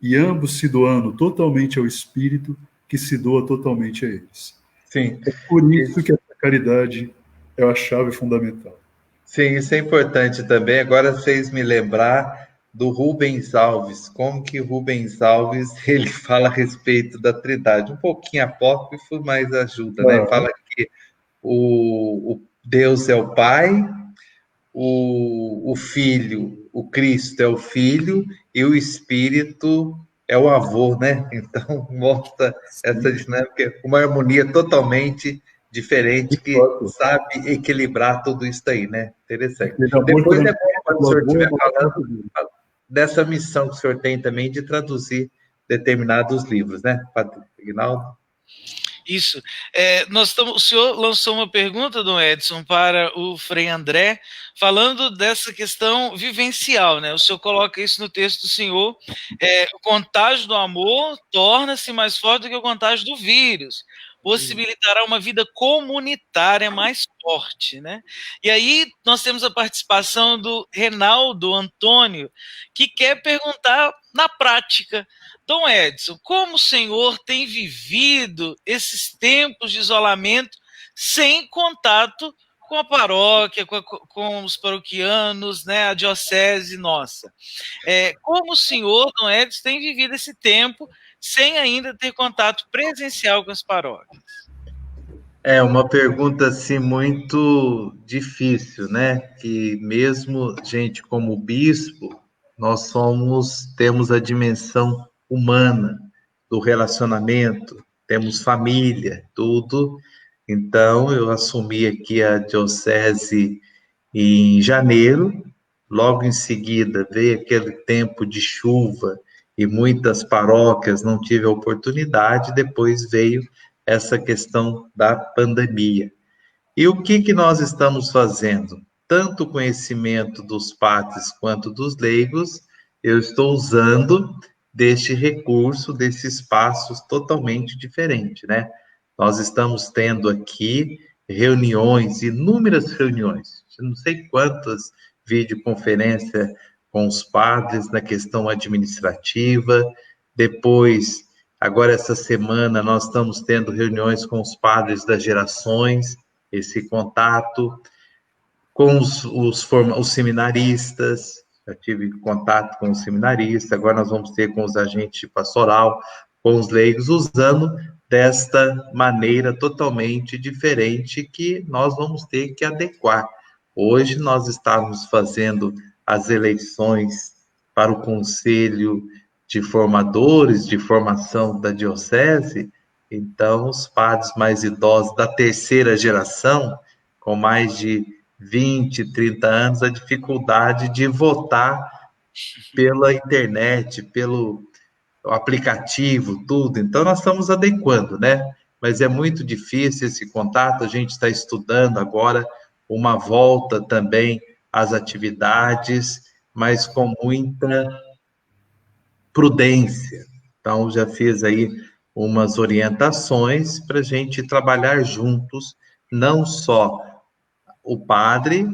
e ambos se doando totalmente ao Espírito, que se doa totalmente a eles. Sim. É por isso que essa caridade é a chave fundamental. Sim, isso é importante também. Agora fez me lembrar do Rubens Alves, como que Rubens Alves ele fala a respeito da Trindade, um pouquinho apócrifo, mas ajuda, né? Fala que o Deus é o Pai, o Filho, o Cristo é o Filho e o Espírito é o avô, né? Então mostra essa dinâmica, uma harmonia totalmente diferente que sabe equilibrar tudo isso aí, né? Interessante. Depois é bom quando o senhor estiver falando dessa missão que o senhor tem também de traduzir determinados livros, né, Padre Ignaldo? Isso. O senhor lançou uma pergunta, Dom Edson, para o Frei André, falando dessa questão vivencial, né? O senhor coloca isso no texto do senhor, o contágio do amor torna-se mais forte do que o contágio do vírus, possibilitará uma vida comunitária mais forte, né? E aí nós temos a participação do Reinaldo Antônio, que quer perguntar na prática, Dom Edson, como o senhor tem vivido esses tempos de isolamento sem contato com a paróquia, com os paroquianos, né, a diocese nossa? Como o senhor, Dom Edson, tem vivido esse tempo sem ainda ter contato presencial com as paróquias? É uma pergunta assim muito difícil, né? Que mesmo gente como bispo, nós temos a dimensão humana do relacionamento, temos família, tudo. Então eu assumi aqui a diocese em janeiro, logo em seguida veio aquele tempo de chuva e muitas paróquias não tive a oportunidade, depois veio essa questão da pandemia. E o que nós estamos fazendo? Tanto o conhecimento dos padres quanto dos leigos, eu estou usando deste recurso, desse espaço totalmente diferente, né? Nós estamos tendo aqui reuniões, inúmeras reuniões, não sei quantas videoconferências com os padres na questão administrativa, depois, agora essa semana, nós estamos tendo reuniões com os padres das gerações, esse contato, com os seminaristas, já tive contato com os seminaristas, agora nós vamos ter com os agentes de pastoral, com os leigos, usando desta maneira totalmente diferente que nós vamos ter que adequar. Hoje nós estamos fazendo as eleições para o Conselho de Formadores de Formação da Diocese, então os padres mais idosos da terceira geração, com mais de 20, 30 anos, a dificuldade de votar pela internet, pelo aplicativo, tudo. Então, nós estamos adequando, né? Mas é muito difícil esse contato. A gente está estudando agora uma volta também às atividades, mas com muita prudência. Então, já fiz aí umas orientações para a gente trabalhar juntos, não só o padre,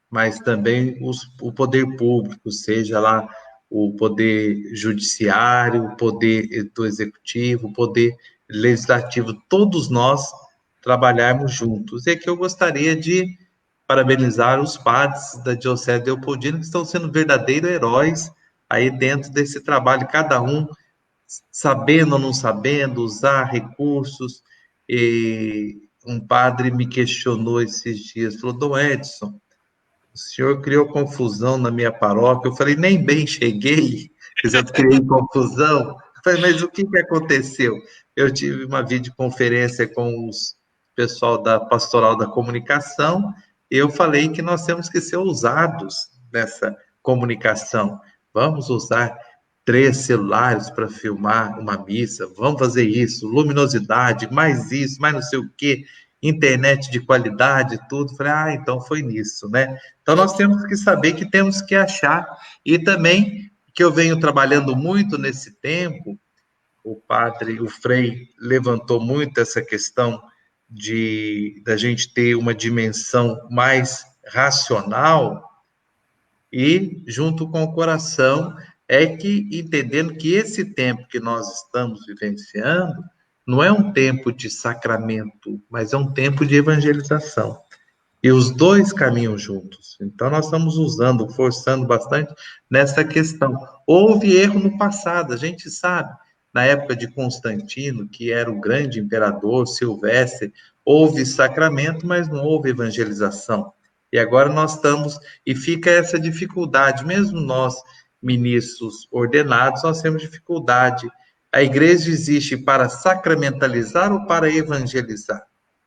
mas também o poder público, seja lá o poder judiciário, o poder do executivo, o poder legislativo, todos nós trabalharmos juntos. E aqui eu gostaria de parabenizar os padres da Diocese de Leopoldina, que estão sendo verdadeiros heróis aí dentro desse trabalho, cada um sabendo ou não sabendo, usar recursos. E um padre me questionou esses dias, falou, Dom Edson, o senhor criou confusão na minha paróquia. Eu falei, nem bem cheguei, eu já criei confusão. Eu falei, mas o que aconteceu? Eu tive uma videoconferência com os pessoal da Pastoral da Comunicação, e eu falei que nós temos que ser ousados nessa comunicação. Vamos usar 3 celulares para filmar uma missa, vamos fazer isso, luminosidade, mais isso, mais não sei o quê, internet de qualidade, tudo. Falei, então foi nisso, né? Então nós temos que saber que temos que achar, e também que eu venho trabalhando muito nesse tempo, o frei levantou muito essa questão da gente ter uma dimensão mais racional, e junto com o coração é que entendendo que esse tempo que nós estamos vivenciando não é um tempo de sacramento, mas é um tempo de evangelização. E os dois caminham juntos. Então, nós estamos forçando bastante nessa questão. Houve erro no passado, a gente sabe. Na época de Constantino, que era o grande imperador, Silvestre, houve sacramento, mas não houve evangelização. E agora nós estamos, e fica essa dificuldade, mesmo nós, ministros ordenados, nós temos dificuldade. A igreja existe para sacramentalizar ou para evangelizar?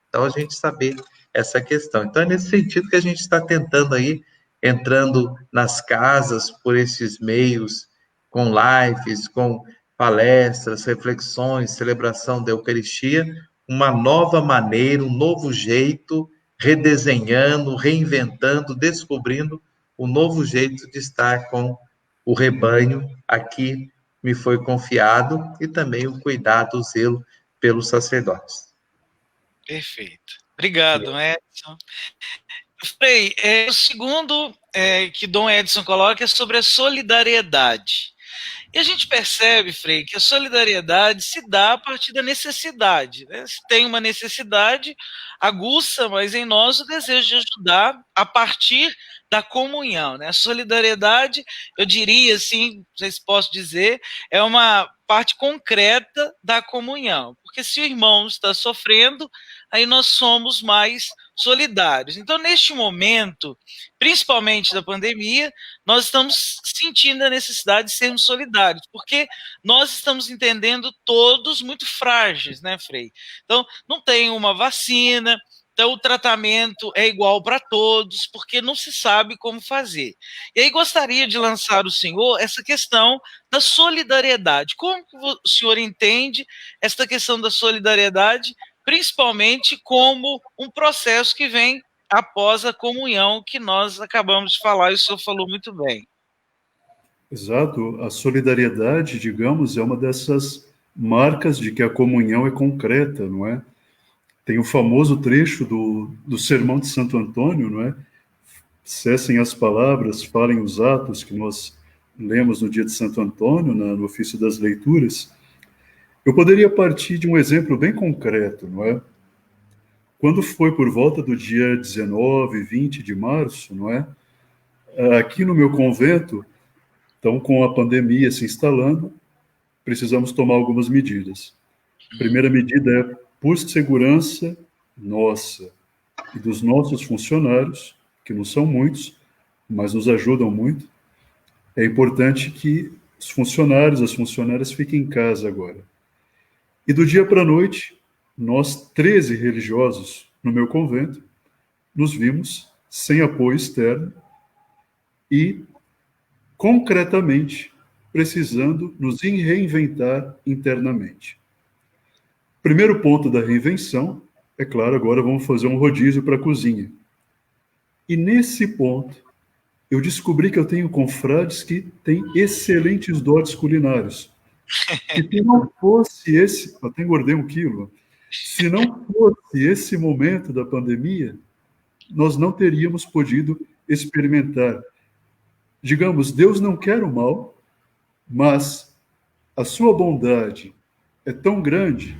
Então, a gente saber essa questão. Então, é nesse sentido que a gente está tentando aí, entrando nas casas por esses meios, com lives, com palestras, reflexões, celebração da Eucaristia, uma nova maneira, um novo jeito, redesenhando, reinventando, descobrindo um novo jeito de estar com o rebanho aqui me foi confiado, e também o cuidado, o zelo pelos sacerdotes. Perfeito. Obrigado, Edson. Frei, o segundo que Dom Edson coloca é sobre a solidariedade. E a gente percebe, Frei, que a solidariedade se dá a partir da necessidade, né? Se tem uma necessidade, aguça, mas em nós o desejo de ajudar a partir da comunhão, né? A solidariedade, eu diria assim, não sei se posso dizer, é uma parte concreta da comunhão, porque se o irmão está sofrendo, aí nós somos mais solidários. Então, neste momento, principalmente da pandemia, nós estamos sentindo a necessidade de sermos solidários, porque nós estamos entendendo todos muito frágeis, né, Frei? Então, não tem uma vacina, então o tratamento é igual para todos, porque não se sabe como fazer. E aí gostaria de lançar o senhor essa questão da solidariedade. Como que o senhor entende esta questão da solidariedade, principalmente como um processo que vem após a comunhão que nós acabamos de falar, e o senhor falou muito bem. Exato. A solidariedade, digamos, é uma dessas marcas de que a comunhão é concreta, não é? Tem o famoso trecho do Sermão de Santo Antônio, não é? Cessem as palavras, falem os atos, que nós lemos no dia de Santo Antônio, no ofício das leituras. Eu poderia partir de um exemplo bem concreto, não é? Quando foi por volta do dia 19, 20 de março, não é? Aqui no meu convento, então, com a pandemia se instalando, precisamos tomar algumas medidas. A primeira medida é, por segurança nossa e dos nossos funcionários, que não são muitos, mas nos ajudam muito, é importante que os funcionários, as funcionárias fiquem em casa agora. E do dia para a noite, nós, 13 religiosos no meu convento, nos vimos sem apoio externo e, concretamente, precisando nos reinventar internamente. Primeiro ponto da reinvenção, é claro, agora vamos fazer um rodízio para a cozinha. E nesse ponto, eu descobri que eu tenho confrades que têm excelentes dotes culinários. E se não fosse esse... Eu até engordei 1 quilo. Se não fosse esse momento da pandemia, nós não teríamos podido experimentar. Digamos, Deus não quer o mal, mas a sua bondade é tão grande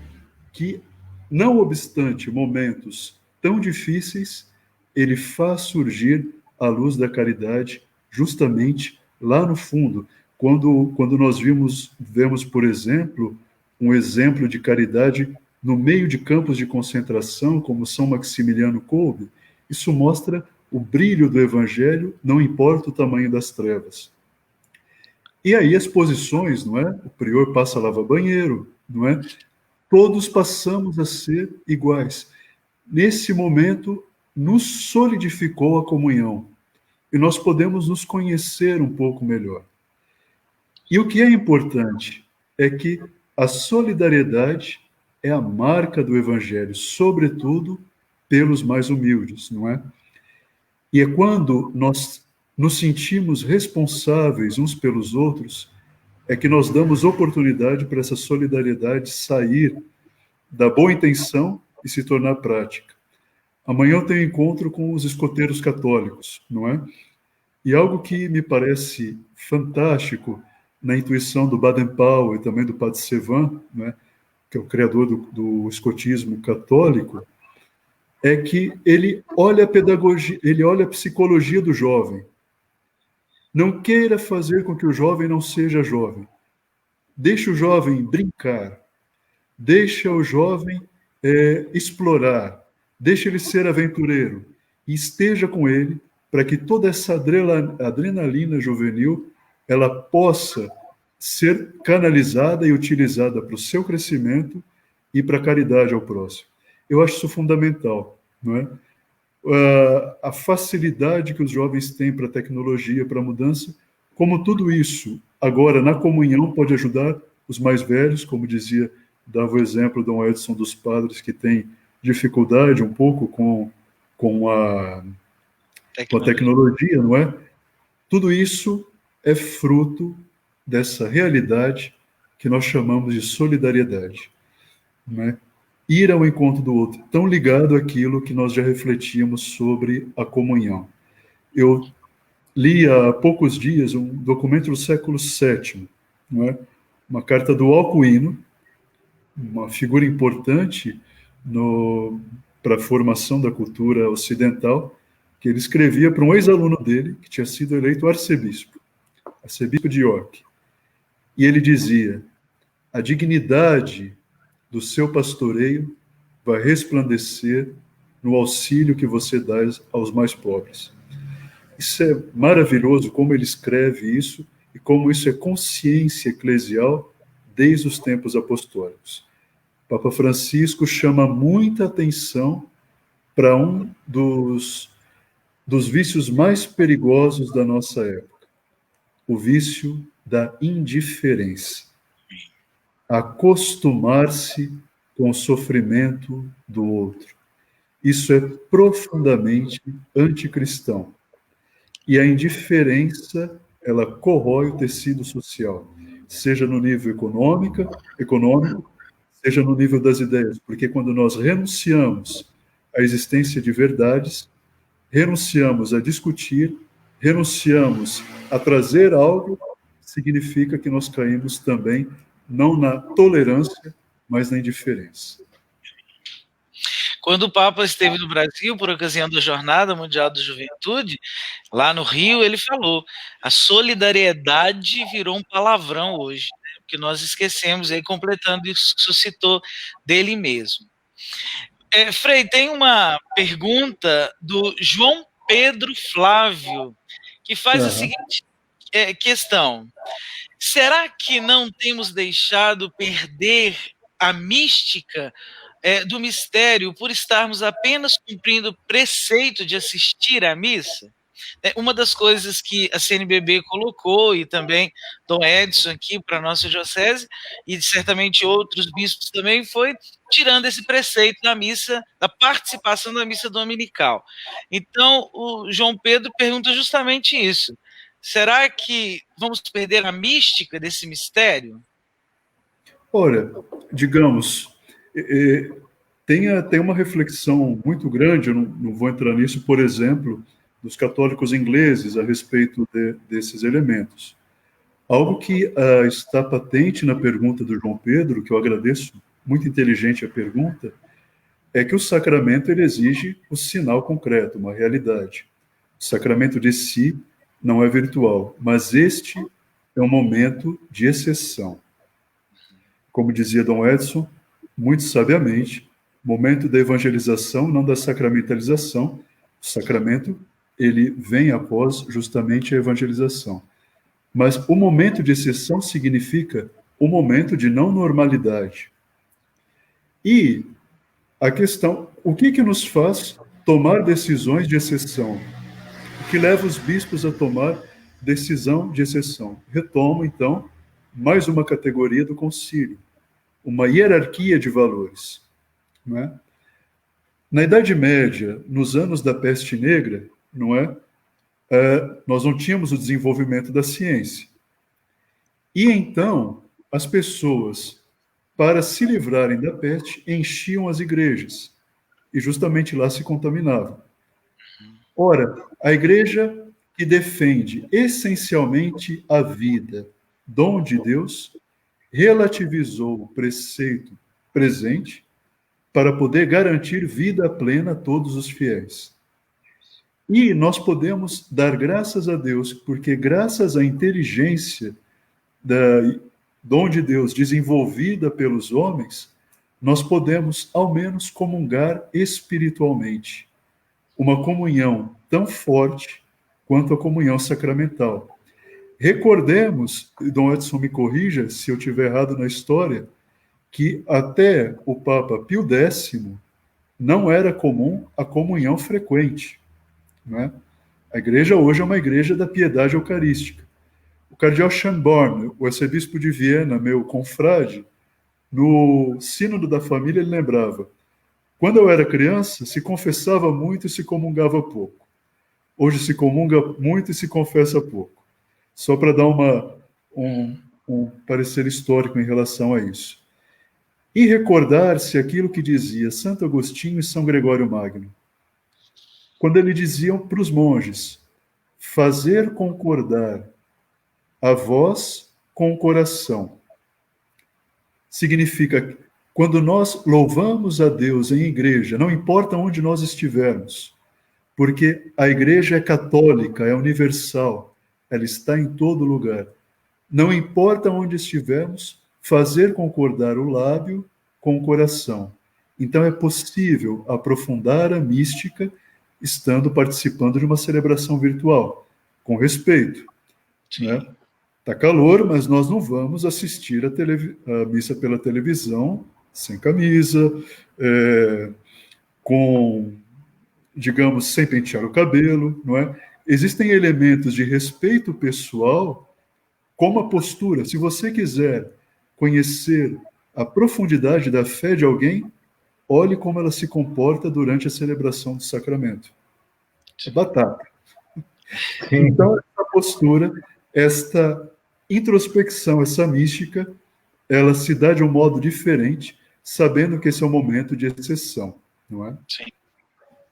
que, não obstante momentos tão difíceis, ele faz surgir a luz da caridade justamente lá no fundo. Quando nós vemos, por exemplo, um exemplo de caridade no meio de campos de concentração, como São Maximiliano Kolbe, isso mostra o brilho do Evangelho, não importa o tamanho das trevas. E aí as posições, não é? O prior passa a lavar banheiro, não é? Todos passamos a ser iguais. Nesse momento, nos solidificou a comunhão. E nós podemos nos conhecer um pouco melhor. E o que é importante é que a solidariedade é a marca do Evangelho, sobretudo pelos mais humildes, não é? E é quando nós nos sentimos responsáveis uns pelos outros, é que nós damos oportunidade para essa solidariedade sair da boa intenção e se tornar prática. Amanhã eu tenho encontro com os escoteiros católicos, não é? E algo que me parece fantástico na intuição do Baden-Powell e também do Padre Cevan, né, que é o criador do escotismo católico, é que ele olha a pedagogia, ele olha a psicologia do jovem. Não queira fazer com que o jovem não seja jovem. Deixa o jovem brincar. Deixa o jovem explorar. Deixa ele ser aventureiro. E esteja com ele para que toda essa adrenalina juvenil ela possa ser canalizada e utilizada para o seu crescimento e para a caridade ao próximo. Eu acho isso fundamental, não é? A facilidade que os jovens têm para a tecnologia, para a mudança, como tudo isso, agora, na comunhão, pode ajudar os mais velhos, como dizia, dava o exemplo Dom Edson dos padres que tem dificuldade um pouco com a tecnologia, não é? Tudo isso é fruto dessa realidade que nós chamamos de solidariedade, não é? Ir ao encontro do outro, tão ligado àquilo que nós já refletíamos sobre a comunhão. Eu li há poucos dias um documento do século VII, não é? Uma carta do Alcuino, uma figura importante para a formação da cultura ocidental, que ele escrevia para um ex-aluno dele, que tinha sido eleito arcebispo de York. E ele dizia: a dignidade do seu pastoreio vai resplandecer no auxílio que você dá aos mais pobres. Isso é maravilhoso, como ele escreve isso, e como isso é consciência eclesial desde os tempos apostólicos. Papa Francisco chama muita atenção para um dos vícios mais perigosos da nossa época, o vício da indiferença. Acostumar-se com o sofrimento do outro. Isso é profundamente anticristão. E a indiferença, ela corrói o tecido social, seja no nível econômico, seja no nível das ideias, porque quando nós renunciamos à existência de verdades, renunciamos a discutir, renunciamos a trazer algo, significa que nós caímos também não na tolerância, mas na indiferença. Quando o Papa esteve no Brasil, por ocasião da Jornada Mundial da Juventude, lá no Rio, ele falou: a solidariedade virou um palavrão hoje, né? Porque nós esquecemos, aí completando isso que citou dele mesmo. Frei, tem uma pergunta do João Pedro Flávio, que faz a seguinte questão: será que não temos deixado perder a mística do mistério por estarmos apenas cumprindo o preceito de assistir à missa? Uma das coisas que a CNBB colocou, e também Dom Edson aqui para a nossa diocese, e certamente outros bispos também, foi tirando esse preceito da missa, da participação da missa dominical. Então, o João Pedro pergunta justamente isso: será que vamos perder a mística desse mistério? Ora, digamos, tem uma reflexão muito grande, eu não vou entrar nisso, por exemplo, dos católicos ingleses a respeito desses elementos. Algo que está patente na pergunta do João Pedro, que eu agradeço, muito inteligente a pergunta, é que o sacramento ele exige o sinal concreto, uma realidade. O sacramento de si não é virtual, mas este é um momento de exceção. Como dizia Dom Edson, muito sabiamente, momento da evangelização, não da sacramentalização. O sacramento, ele vem após justamente a evangelização. Mas o momento de exceção significa o momento de não normalidade. E a questão, o que nos faz tomar decisões de exceção? O que leva os bispos a tomar decisão de exceção? Retomo, então, mais uma categoria do concílio, uma hierarquia de valores. Não é? Na Idade Média, nos anos da peste negra, não é? Nós não tínhamos o desenvolvimento da ciência. E então, as pessoas, para se livrarem da peste, enchiam as igrejas. e justamente lá se contaminavam. Ora, a igreja que defende essencialmente a vida, dom de Deus, relativizou o preceito presente para poder garantir vida plena a todos os fiéis. E nós podemos dar graças a Deus, porque graças à inteligência da dom de Deus desenvolvida pelos homens, nós podemos ao menos comungar espiritualmente. Uma comunhão tão forte quanto a comunhão sacramental. Recordemos, Dom Edson me corrija se eu estiver errado na história, que até o Papa Pio X não era comum a comunhão frequente. Né? A igreja hoje é uma igreja da piedade eucarística. O cardeal Schönborn, o arcebispo de Viena, meu confrade, no Sínodo da Família, ele lembrava: quando eu era criança, se confessava muito e se comungava pouco. Hoje se comunga muito e se confessa pouco. Só para dar um parecer histórico em relação a isso. E recordar-se aquilo que dizia Santo Agostinho e São Gregório Magno. Quando eles diziam para os monges: fazer concordar a voz com o coração. Significa, quando nós louvamos a Deus em igreja, não importa onde nós estivermos, porque a igreja é católica, é universal, ela está em todo lugar. Não importa onde estivermos, fazer concordar o lábio com o coração. Então é possível aprofundar a mística estando participando de uma celebração virtual, com respeito. Né? Tá calor, mas nós não vamos assistir a missa pela televisão sem camisa, com, digamos, sem pentear o cabelo, não é? Existem elementos de respeito pessoal, como a postura. Se você quiser conhecer a profundidade da fé de alguém, olhe como ela se comporta durante a celebração do sacramento. É batata. Então, essa postura, esta introspecção, essa mística, ela se dá de um modo diferente, sabendo que esse é um momento de exceção, não é? Sim.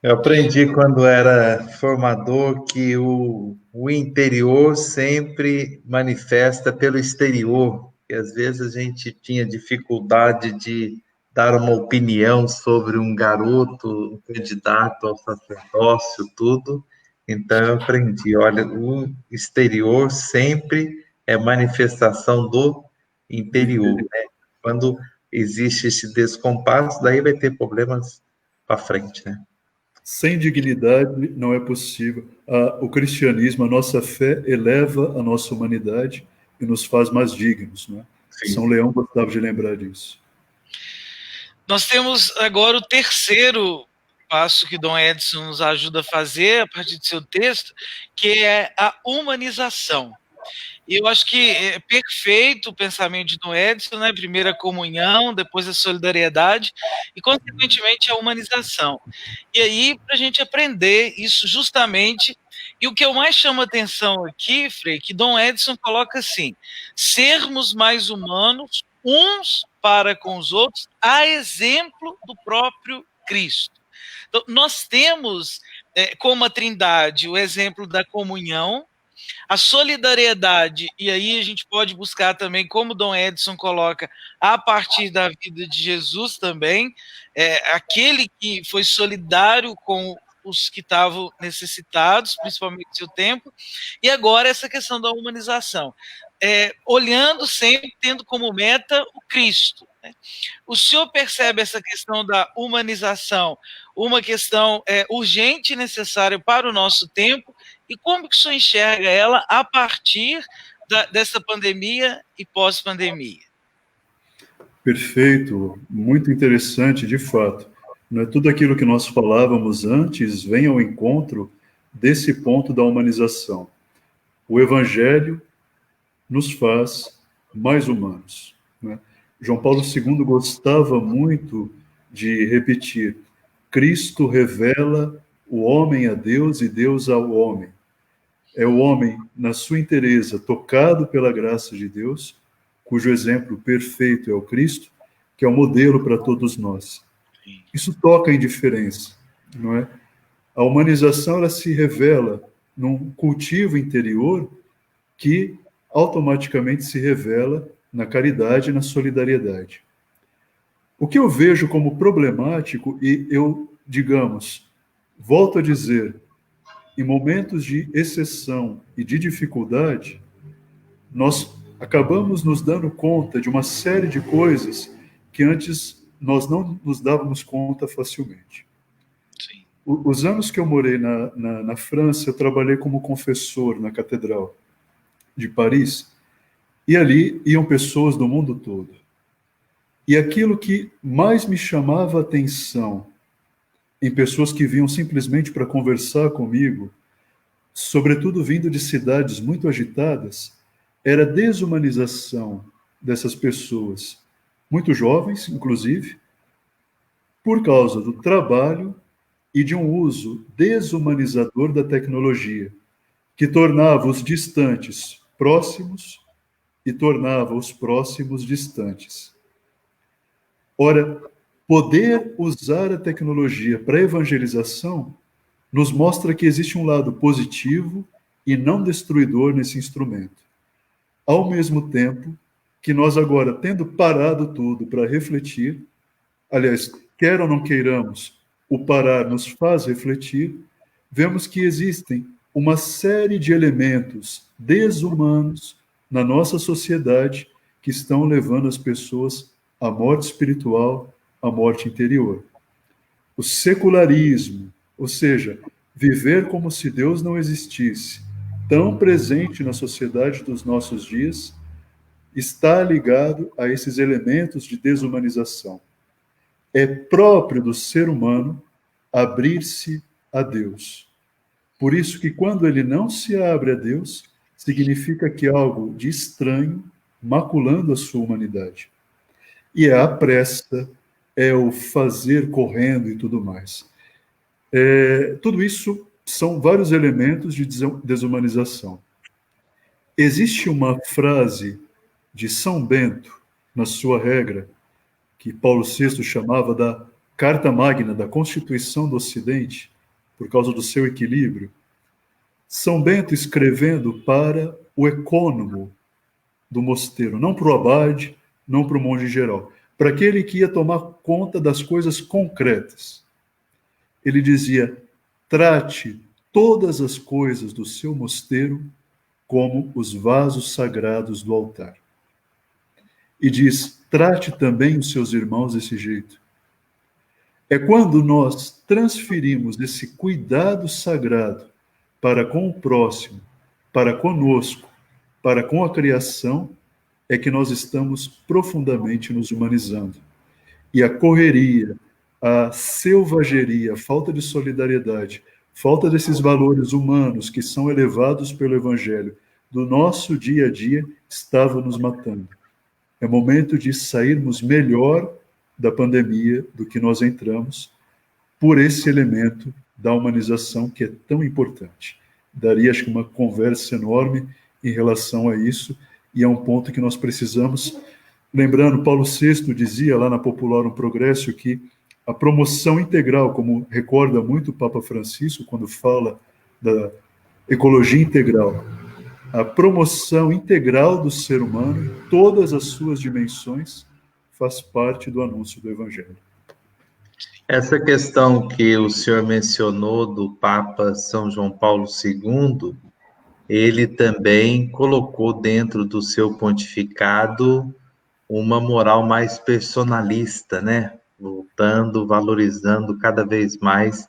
Eu aprendi quando era formador que o interior sempre manifesta pelo exterior, e às vezes a gente tinha dificuldade de dar uma opinião sobre um garoto, um candidato ao sacerdócio, tudo. Então eu aprendi, olha, o exterior sempre é manifestação do interior, né? Quando existe esse descompasso, daí vai ter problemas para frente, né? Sem dignidade não é possível. O cristianismo, a nossa fé, eleva a nossa humanidade e nos faz mais dignos, né? São Leão gostava de lembrar disso. Nós temos agora o terceiro passo que Dom Edson nos ajuda a fazer, a partir do seu texto, que é a humanização. E eu acho que é perfeito o pensamento de Dom Edson, né? Primeiro a comunhão, depois a solidariedade e, consequentemente, a humanização. E aí, para a gente aprender isso justamente, e o que eu mais chamo a atenção aqui, Frei, que Dom Edson coloca assim: sermos mais humanos uns para com os outros, a exemplo do próprio Cristo. Então, nós temos como a Trindade o exemplo da comunhão, a solidariedade, e aí a gente pode buscar também, como Dom Edson coloca, a partir da vida de Jesus também, aquele que foi solidário com os que estavam necessitados, principalmente no seu tempo, e agora essa questão da humanização, olhando sempre, tendo como meta o Cristo. Né? O senhor percebe essa questão da humanização, uma questão urgente e necessária para o nosso tempo, e como que o senhor enxerga ela a partir dessa pandemia e pós-pandemia? Perfeito, muito interessante, de fato. Não é tudo aquilo que nós falávamos antes vem ao encontro desse ponto da humanização. O Evangelho nos faz mais humanos. Né? João Paulo II gostava muito de repetir: Cristo revela o homem a Deus e Deus ao homem. É o homem, na sua inteireza, tocado pela graça de Deus, cujo exemplo perfeito é o Cristo, que é o modelo para todos nós. Isso toca a indiferença, não é? A humanização, ela se revela num cultivo interior que automaticamente se revela na caridade e na solidariedade. O que eu vejo como problemático, e eu, digamos, volto a dizer, em momentos de exceção e de dificuldade, nós acabamos nos dando conta de uma série de coisas que antes nós não nos dávamos conta facilmente. Sim. Os anos que eu morei na França, eu trabalhei como confessor na Catedral de Paris, e ali iam pessoas do mundo todo. E aquilo que mais me chamava a atenção em pessoas que vinham simplesmente para conversar comigo, sobretudo vindo de cidades muito agitadas, era a desumanização dessas pessoas, muito jovens, inclusive, por causa do trabalho e de um uso desumanizador da tecnologia, que tornava os distantes próximos e tornava os próximos distantes. Ora, poder usar a tecnologia para evangelização nos mostra que existe um lado positivo e não destruidor nesse instrumento. Ao mesmo tempo que nós agora, tendo parado tudo para refletir, aliás, quer ou não queiramos, o parar nos faz refletir, vemos que existem uma série de elementos desumanos na nossa sociedade que estão levando as pessoas à morte espiritual, à morte interior. O secularismo, ou seja, viver como se Deus não existisse, tão presente na sociedade dos nossos dias, está ligado a esses elementos de desumanização. É próprio do ser humano abrir-se a Deus. Por isso que quando ele não se abre a Deus, significa que algo de estranho maculando a sua humanidade. E é a pressa, é o fazer correndo e tudo mais. Tudo isso são vários elementos de desumanização. Existe uma frase de São Bento, na sua regra, que Paulo VI chamava da Carta Magna, da Constituição do Ocidente, por causa do seu equilíbrio. São Bento escrevendo para o ecônomo do mosteiro, não para o abade, não para o monge geral, para aquele que ia tomar conta das coisas concretas. Ele dizia: trate todas as coisas do seu mosteiro como os vasos sagrados do altar. E diz: trate também os seus irmãos desse jeito. É quando nós transferimos esse cuidado sagrado para com o próximo, para conosco, para com a criação, é que nós estamos profundamente nos humanizando. E a correria, a selvageria, a falta de solidariedade, falta desses valores humanos que são elevados pelo Evangelho, do nosso dia a dia, estava nos matando. É momento de sairmos melhor da pandemia do que nós entramos, por esse elemento da humanização que é tão importante. Daria, acho que, uma conversa enorme em relação a isso, e é um ponto que nós precisamos. Lembrando, Paulo VI dizia lá na Populorum Progressio que a promoção integral, como recorda muito o Papa Francisco quando fala da ecologia integral, a promoção integral do ser humano em todas as suas dimensões faz parte do anúncio do Evangelho. Essa questão que o senhor mencionou do Papa São João Paulo II, ele também colocou dentro do seu pontificado uma moral mais personalista, né? Voltando, valorizando cada vez mais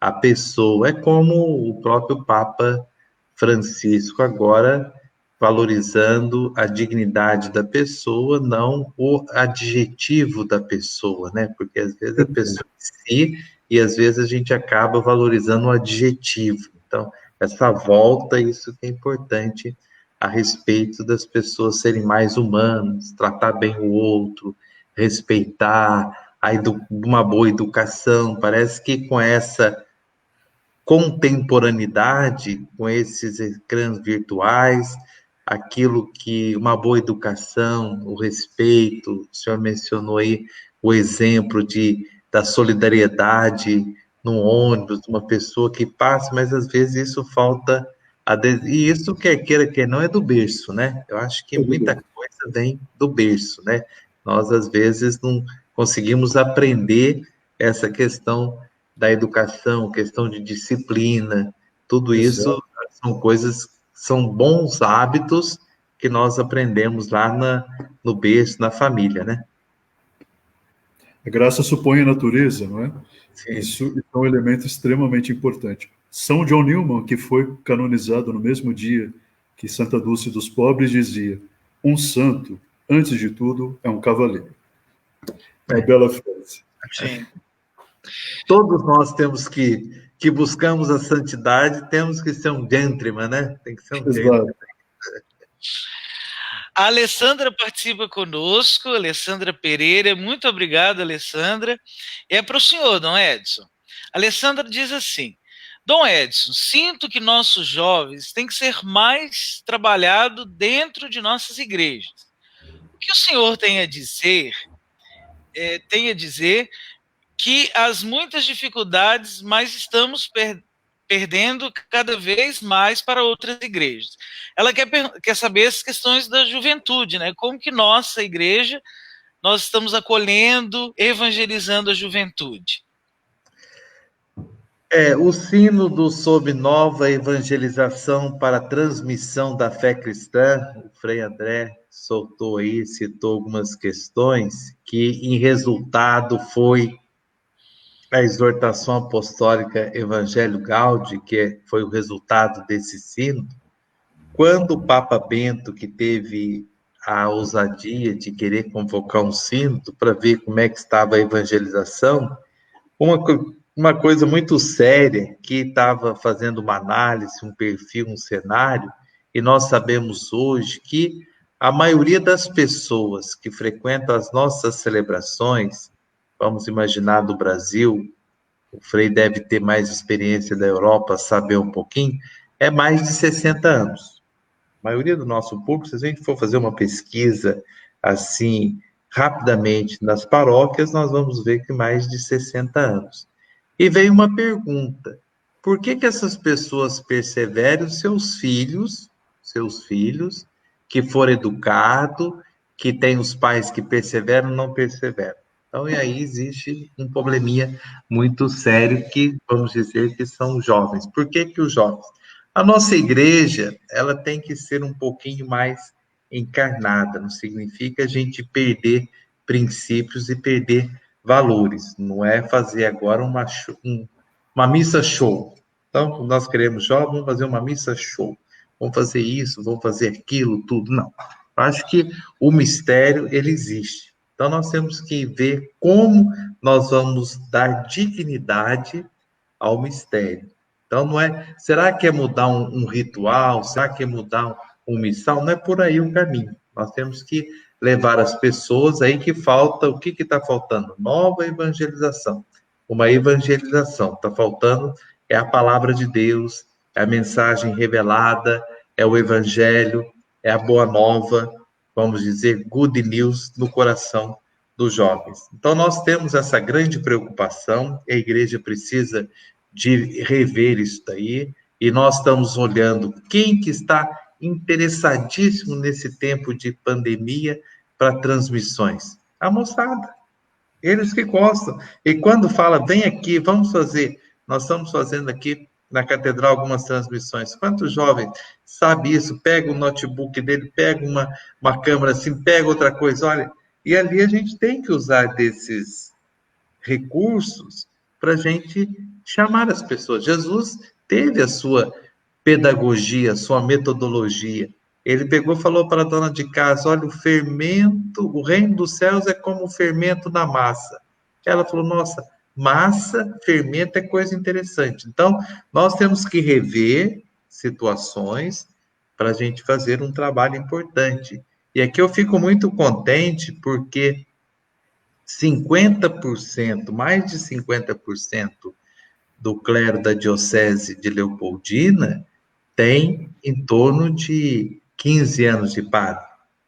a pessoa. É como o próprio Papa Francisco agora valorizando a dignidade da pessoa, não o adjetivo da pessoa, né? Porque às vezes a pessoa em si, e às vezes a gente acaba valorizando o adjetivo. Então, essa volta, isso que é importante a respeito das pessoas serem mais humanas, tratar bem o outro, respeitar, uma boa educação. Parece que com essa contemporaneidade, com esses ecrãs virtuais, aquilo que uma boa educação, o respeito, o senhor mencionou aí o exemplo da solidariedade no ônibus, uma pessoa que passa, mas às vezes isso falta, e isso quer queira, quer não, é do berço, né? Eu acho que muita coisa vem do berço, né? Nós, às vezes, não conseguimos aprender essa questão da educação, questão de disciplina, tudo isso são coisas, são bons hábitos que nós aprendemos lá no berço, na família, né? A graça supõe a natureza, não é? Sim. Isso é um elemento extremamente importante. São John Newman, que foi canonizado no mesmo dia que Santa Dulce dos Pobres, dizia: um santo, antes de tudo, é um cavaleiro. Uma bela frase. Sim. Todos nós temos que buscamos a santidade, temos que ser um gentleman, né? Tem que ser um gentleman. A Alessandra participa conosco, Alessandra Pereira. Muito obrigado, Alessandra. É para o senhor, Dom Edson. A Alessandra diz assim: Dom Edson, sinto que nossos jovens têm que ser mais trabalhado dentro de nossas igrejas. O que o senhor tem a dizer? Que as muitas dificuldades, mas estamos perdendo cada vez mais para outras igrejas. Ela quer saber as questões da juventude, né? Como que nossa igreja, nós estamos acolhendo, evangelizando a juventude. O sino do Sob Nova Evangelização para a Transmissão da Fé Cristã, o Frei André soltou aí, citou algumas questões que, em resultado, foi a exortação apostólica Evangelho Gaudium, que foi o resultado desse sino. Quando o Papa Bento, que teve a ousadia de querer convocar um sínodo para ver como é que estava a evangelização, uma coisa muito séria, que estava fazendo uma análise, um perfil, um cenário, e nós sabemos hoje que a maioria das pessoas que frequentam as nossas celebrações, vamos imaginar do Brasil, o Frei deve ter mais experiência da Europa, saber um pouquinho, é mais de 60 anos. A maioria do nosso público, se a gente for fazer uma pesquisa assim, rapidamente nas paróquias, nós vamos ver que mais de 60 anos. E veio uma pergunta: por que essas pessoas perseveram? Seus filhos, que foram educados, que têm os pais que perseveram, não perseveram. Então, e aí existe um probleminha muito sério que, vamos dizer, que são os jovens. Por que os jovens? A nossa igreja, ela tem que ser um pouquinho mais encarnada, não significa a gente perder princípios e perder valores, não é fazer agora uma missa show. Então, nós queremos jovens, vamos fazer uma missa show, vamos fazer isso, vamos fazer aquilo, tudo. Não, eu acho que o mistério, ele existe. Então, nós temos que ver como nós vamos dar dignidade ao mistério. Então, não é, será que é mudar um ritual? Será que é mudar um missal? Não é por aí o caminho. Nós temos que levar as pessoas aí que falta, o que está faltando? Nova evangelização. Uma evangelização. Está faltando é a palavra de Deus, é a mensagem revelada, é o evangelho, é a boa nova, vamos dizer, good news no coração dos jovens. Então, nós temos essa grande preocupação, a igreja precisa de rever isso daí, e nós estamos olhando quem que está interessadíssimo nesse tempo de pandemia para transmissões. A moçada, eles que gostam. E quando fala, vem aqui, vamos fazer, nós estamos fazendo aqui na catedral algumas transmissões. Quantos jovens sabe isso? Pega o notebook dele, pega uma câmera assim, pega outra coisa, olha, e ali a gente tem que usar desses recursos para a gente chamar as pessoas. Jesus teve a sua pedagogia, a sua metodologia. Ele pegou e falou para a dona de casa, olha, o fermento, o reino dos céus é como o fermento na massa. Ela falou, nossa, massa, fermento é coisa interessante. Então, nós temos que rever situações para a gente fazer um trabalho importante. E aqui eu fico muito contente porque 50%, mais de 50% do clero da Diocese de Leopoldina tem em torno de 15 anos de padre.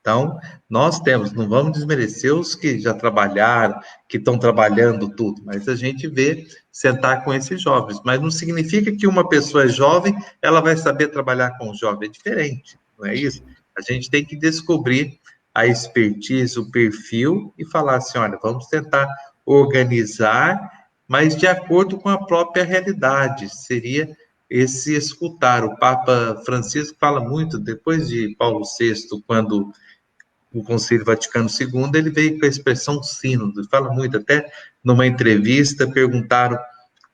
Então, nós temos, não vamos desmerecer os que já trabalharam, que estão trabalhando tudo, mas a gente vê sentar com esses jovens. Mas não significa que uma pessoa é jovem, ela vai saber trabalhar com o jovem. É diferente, não é isso? A gente tem que descobrir a expertise, o perfil e falar assim, olha, vamos tentar organizar, mas de acordo com a própria realidade. Seria esse escutar. O Papa Francisco fala muito, depois de Paulo VI, quando o Concílio Vaticano II, ele veio com a expressão sínodo, fala muito, até numa entrevista perguntaram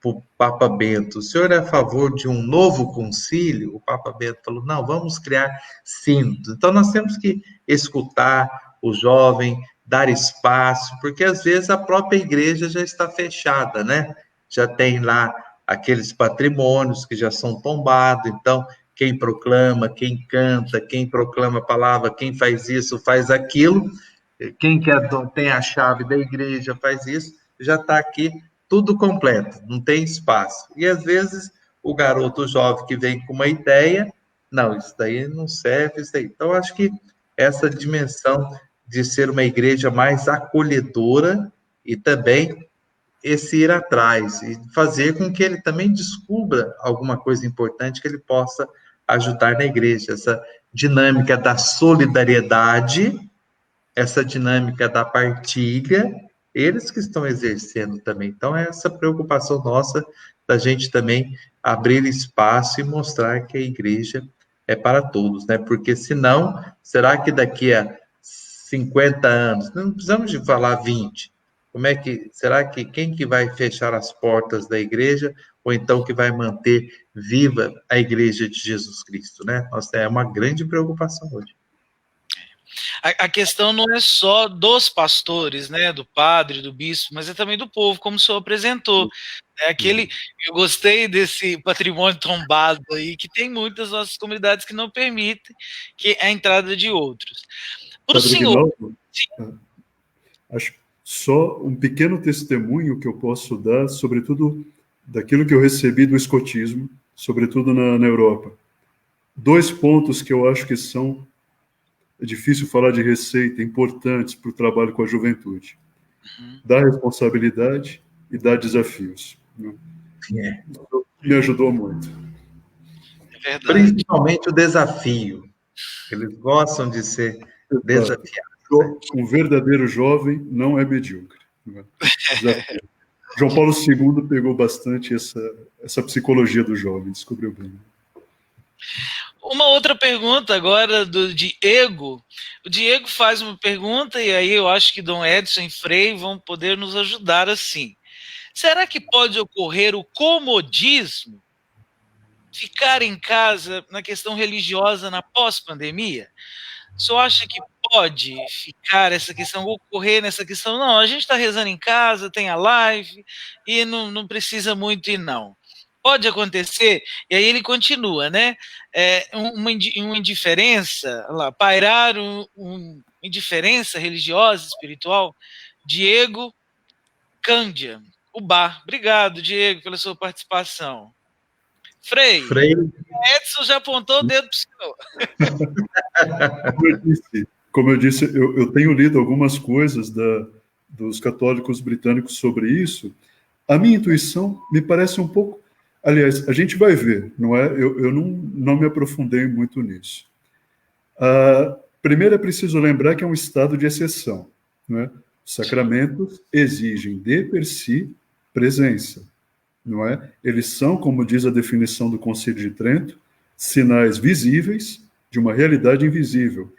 para o Papa Bento, o senhor é a favor de um novo concílio? O Papa Bento falou, não, vamos criar sínodos. Então nós temos que escutar o jovem, dar espaço, porque às vezes a própria igreja já está fechada, né? Já tem lá aqueles patrimônios que já são tombados, então quem proclama, quem canta, quem proclama a palavra, quem faz isso, faz aquilo, quem tem a chave da igreja faz isso, já está aqui tudo completo, não tem espaço. E às vezes o garoto jovem que vem com uma ideia, não, isso daí não serve, isso daí. Então, acho que essa dimensão de ser uma igreja mais acolhedora e também esse ir atrás e fazer com que ele também descubra alguma coisa importante que ele possa ajudar na igreja, essa dinâmica da solidariedade, essa dinâmica da partilha, eles que estão exercendo também. Então, é essa preocupação nossa da gente também abrir espaço e mostrar que a igreja é para todos, né? Porque senão, será que daqui a 50 anos, não precisamos de falar 20, será que quem que vai fechar as portas da igreja ou então que vai manter viva a igreja de Jesus Cristo, né? Nossa, é uma grande preocupação hoje. A questão não é só dos pastores, né, do padre, do bispo, mas é também do povo, como o senhor apresentou. Eu gostei desse patrimônio tombado aí, que tem muitas nossas comunidades que não permitem a entrada de outros. Para o senhor... Acho só um pequeno testemunho que eu posso dar, sobretudo daquilo que eu recebi do escotismo, sobretudo na Europa. 2 pontos que eu acho que são, é difícil falar de receita, importantes para o trabalho com a juventude. Dar responsabilidade e dar desafios. Me ajudou muito. É verdade. Principalmente o desafio. Eles gostam de ser desafiados. Um verdadeiro jovem não é medíocre. João Paulo II pegou bastante essa psicologia do jovem, descobriu bem. Uma outra pergunta agora do Diego. O Diego faz uma pergunta e aí eu acho que Dom Edson e Frei vão poder nos ajudar assim. Será que pode ocorrer o comodismo? Ficar em casa na questão religiosa na pós-pandemia? O senhor acha que pode ficar essa questão, ocorrer nessa questão? Não, a gente está rezando em casa, tem a live e não precisa muito ir não. Pode acontecer, e aí ele continua, né? Uma indiferença, pairar uma indiferença religiosa, espiritual. Diego Cândia, Ubá. Obrigado, Diego, pela sua participação. Frei, Edson já apontou o dedo para o senhor. Como eu disse, eu tenho lido algumas coisas dos católicos britânicos sobre isso. A minha intuição me parece um pouco... Aliás, a gente vai ver, não é? Eu não me aprofundei muito nisso. Primeiro é preciso lembrar que é um estado de exceção, não é? Os sacramentos exigem de per si presença, não é? Eles são, como diz a definição do Concílio de Trento, sinais visíveis de uma realidade invisível.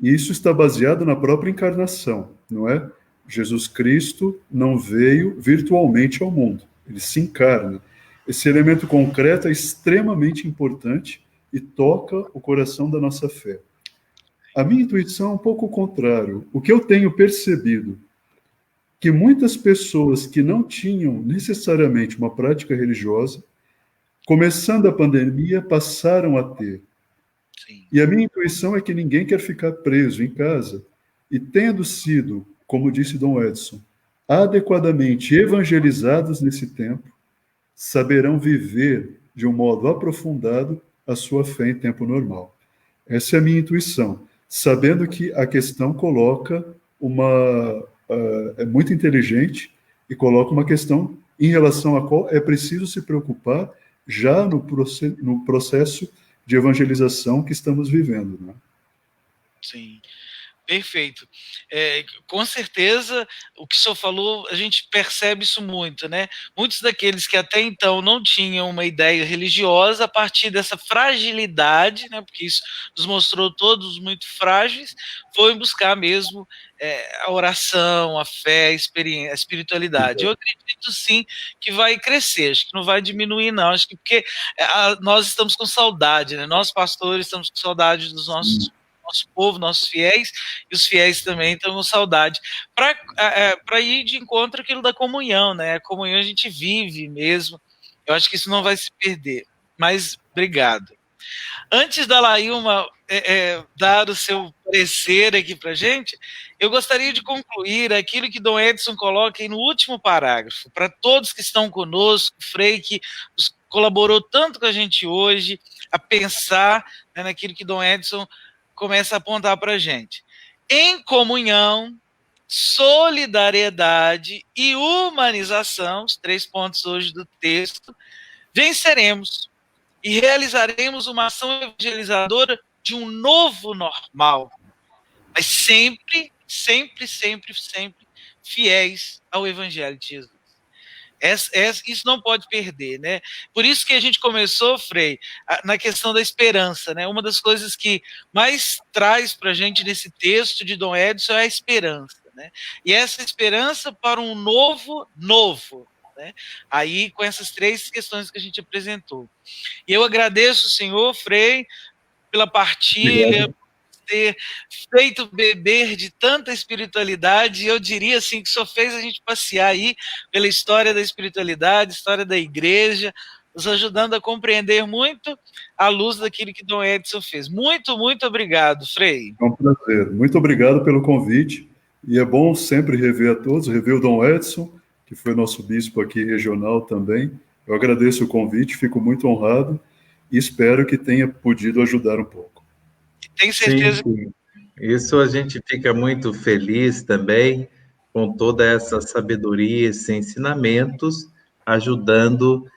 E isso está baseado na própria encarnação, não é? Jesus Cristo não veio virtualmente ao mundo, ele se encarna. Esse elemento concreto é extremamente importante e toca o coração da nossa fé. A minha intuição é um pouco o contrário. O que eu tenho percebido, que muitas pessoas que não tinham necessariamente uma prática religiosa, começando a pandemia, passaram a ter. Sim. E a minha intuição é que ninguém quer ficar preso em casa. E tendo sido, como disse Dom Edson, adequadamente evangelizados nesse tempo, saberão viver de um modo aprofundado a sua fé em tempo normal. Essa é a minha intuição. sabendo que a questão coloca é muito inteligente e coloca uma questão em relação à qual é preciso se preocupar já no processo de evangelização que estamos vivendo, né? Sim. Perfeito. Com certeza, o que o senhor falou, a gente percebe isso muito, né? Muitos daqueles que até então não tinham uma ideia religiosa, a partir dessa fragilidade, né? Porque isso nos mostrou todos muito frágeis, foi buscar mesmo a oração, a fé, a espiritualidade. Eu acredito sim que vai crescer, acho que não vai diminuir, não. Acho que porque nós estamos com saudade, né? Nós, pastores, estamos com saudade dos nosso povo, nossos fiéis, e os fiéis também estão com saudade, para ir de encontro àquilo da comunhão, né? A comunhão a gente vive mesmo. Eu acho que isso não vai se perder. Mas obrigado. Antes da Laílma dar o seu parecer aqui para a gente, eu gostaria de concluir aquilo que Dom Edson coloca aí no último parágrafo, para todos que estão conosco, Frei, que colaborou tanto com a gente hoje, a pensar, né, naquilo que Dom Edson começa a apontar para a gente. Em comunhão, solidariedade e humanização, os 3 pontos hoje do texto, venceremos e realizaremos uma ação evangelizadora de um novo normal, mas sempre, sempre, sempre, sempre fiéis ao Evangelho de Jesus. Isso não pode perder, né? Por isso que a gente começou, Frei, na questão da esperança, né? Uma das coisas que mais traz para a gente nesse texto de Dom Edson é a esperança, né? E essa esperança para um novo, né? Aí com essas 3 questões que a gente apresentou. E eu agradeço o senhor, Frei, pela partilha, ter feito beber de tanta espiritualidade. Eu diria assim que só fez a gente passear aí pela história da espiritualidade, história da igreja, nos ajudando a compreender muito à luz daquilo que Dom Edson fez. Muito, muito obrigado, Frei. É um prazer. Muito obrigado pelo convite. E é bom sempre rever a todos, rever o Dom Edson, que foi nosso bispo aqui regional também. Eu agradeço o convite, fico muito honrado e espero que tenha podido ajudar um pouco. Tenho certeza. Sim. Isso a gente fica muito feliz também com toda essa sabedoria, esses ensinamentos, ajudando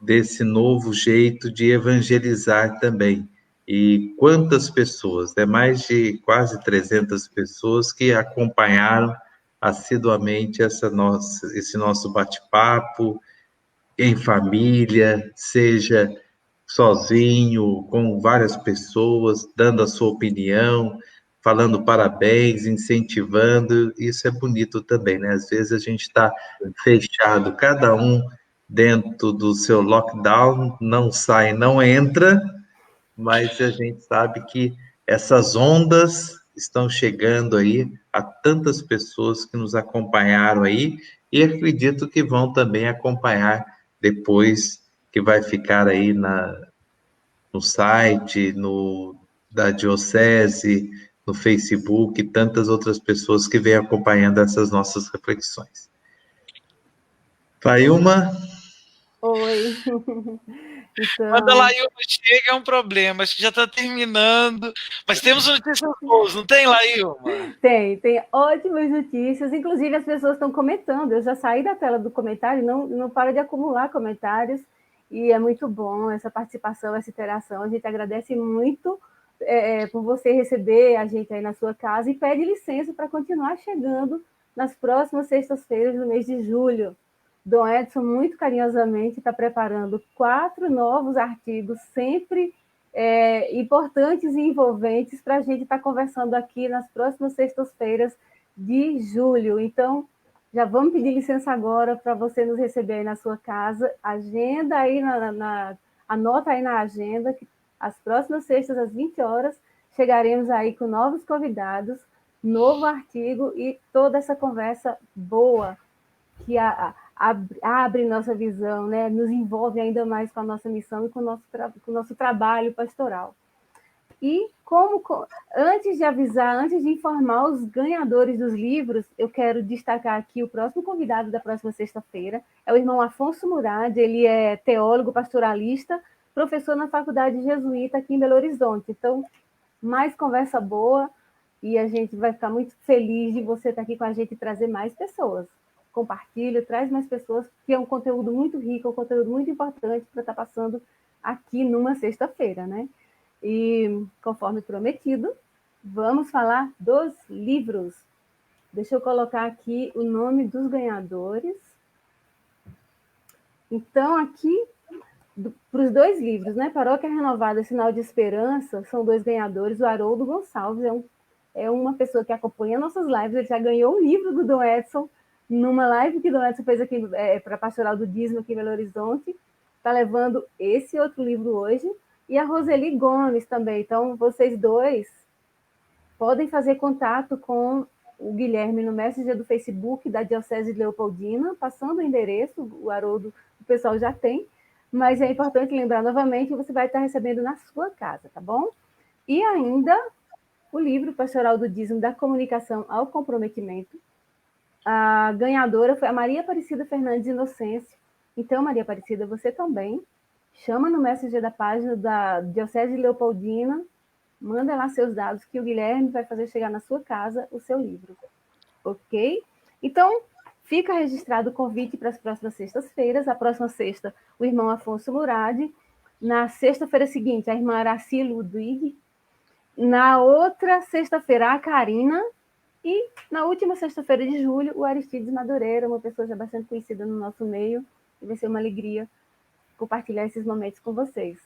desse novo jeito de evangelizar também. E quantas pessoas, mais de quase 300 pessoas que acompanharam assiduamente esse nosso bate-papo, em família, seja sozinho, com várias pessoas, dando a sua opinião, falando parabéns, incentivando. Isso é bonito também, né? Às vezes a gente está fechado, cada um dentro do seu lockdown, não sai, não entra, mas a gente sabe que essas ondas estão chegando aí a tantas pessoas que nos acompanharam aí e acredito que vão também acompanhar depois, que vai ficar aí no site, da Diocese, no Facebook, e tantas outras pessoas que vêm acompanhando essas nossas reflexões. Failma? Oi. Então, quando a Laílma chega é um problema, acho que já está terminando, mas temos notícias boas, não tem, Laílma? Tem ótimas notícias, inclusive as pessoas estão comentando, eu já saí da tela do comentário, não para de acumular comentários, e é muito bom essa participação, essa interação, a gente agradece muito por você receber a gente aí na sua casa e pede licença para continuar chegando nas próximas sextas-feiras do mês de julho. Dom Edson, muito carinhosamente, está preparando 4 novos artigos, sempre importantes e envolventes, para a gente estar conversando aqui nas próximas sextas-feiras de julho. Então, já vamos pedir licença agora para você nos receber aí na sua casa. Agenda aí, anota aí na agenda, que as próximas sextas, às 20 horas, chegaremos aí com novos convidados, novo artigo e toda essa conversa boa que abre nossa visão, né? Nos envolve ainda mais com a nossa missão e com o nosso trabalho pastoral. E antes de avisar, antes de informar os ganhadores dos livros, eu quero destacar aqui o próximo convidado da próxima sexta-feira, é o irmão Afonso Murad, ele é teólogo pastoralista, professor na Faculdade Jesuíta aqui em Belo Horizonte. Então, mais conversa boa, e a gente vai ficar muito feliz de você estar aqui com a gente e trazer mais pessoas. Compartilha, traz mais pessoas, que é um conteúdo muito rico, um conteúdo muito importante para estar passando aqui numa sexta-feira, né? E, conforme prometido, vamos falar dos livros. Deixa eu colocar aqui o nome dos ganhadores. Então, aqui, para os 2 livros, né? Paróquia Renovada, Sinal de Esperança, são 2 ganhadores. O Haroldo Gonçalves é uma pessoa que acompanha nossas lives, ele já ganhou um livro do Dom Edson, numa live que o Dom Edson fez aqui para a Pastoral do Dízimo, aqui em Belo Horizonte. Está levando esse outro livro hoje. E a Roseli Gomes também. Então, vocês 2 podem fazer contato com o Guilherme no Messenger do Facebook da Diocese de Leopoldina, passando o endereço, o Haroldo, o pessoal já tem, mas é importante lembrar novamente que você vai estar recebendo na sua casa, tá bom? E ainda o livro Pastoral do Dízimo, da Comunicação ao Comprometimento. A ganhadora foi a Maria Aparecida Fernandes Inocêncio. Então, Maria Aparecida, você também chama no Messenger da página da Diocese de Leopoldina, manda lá seus dados, que o Guilherme vai fazer chegar na sua casa o seu livro. Ok? Então, fica registrado o convite para as próximas sextas-feiras. A próxima sexta, o irmão Afonso Murad. Na sexta-feira seguinte, a irmã Araci Ludwig. Na outra sexta-feira, a Karina. E na última sexta-feira de julho, o Aristides Madureira, uma pessoa já bastante conhecida no nosso meio. E vai ser uma alegria compartilhar esses momentos com vocês.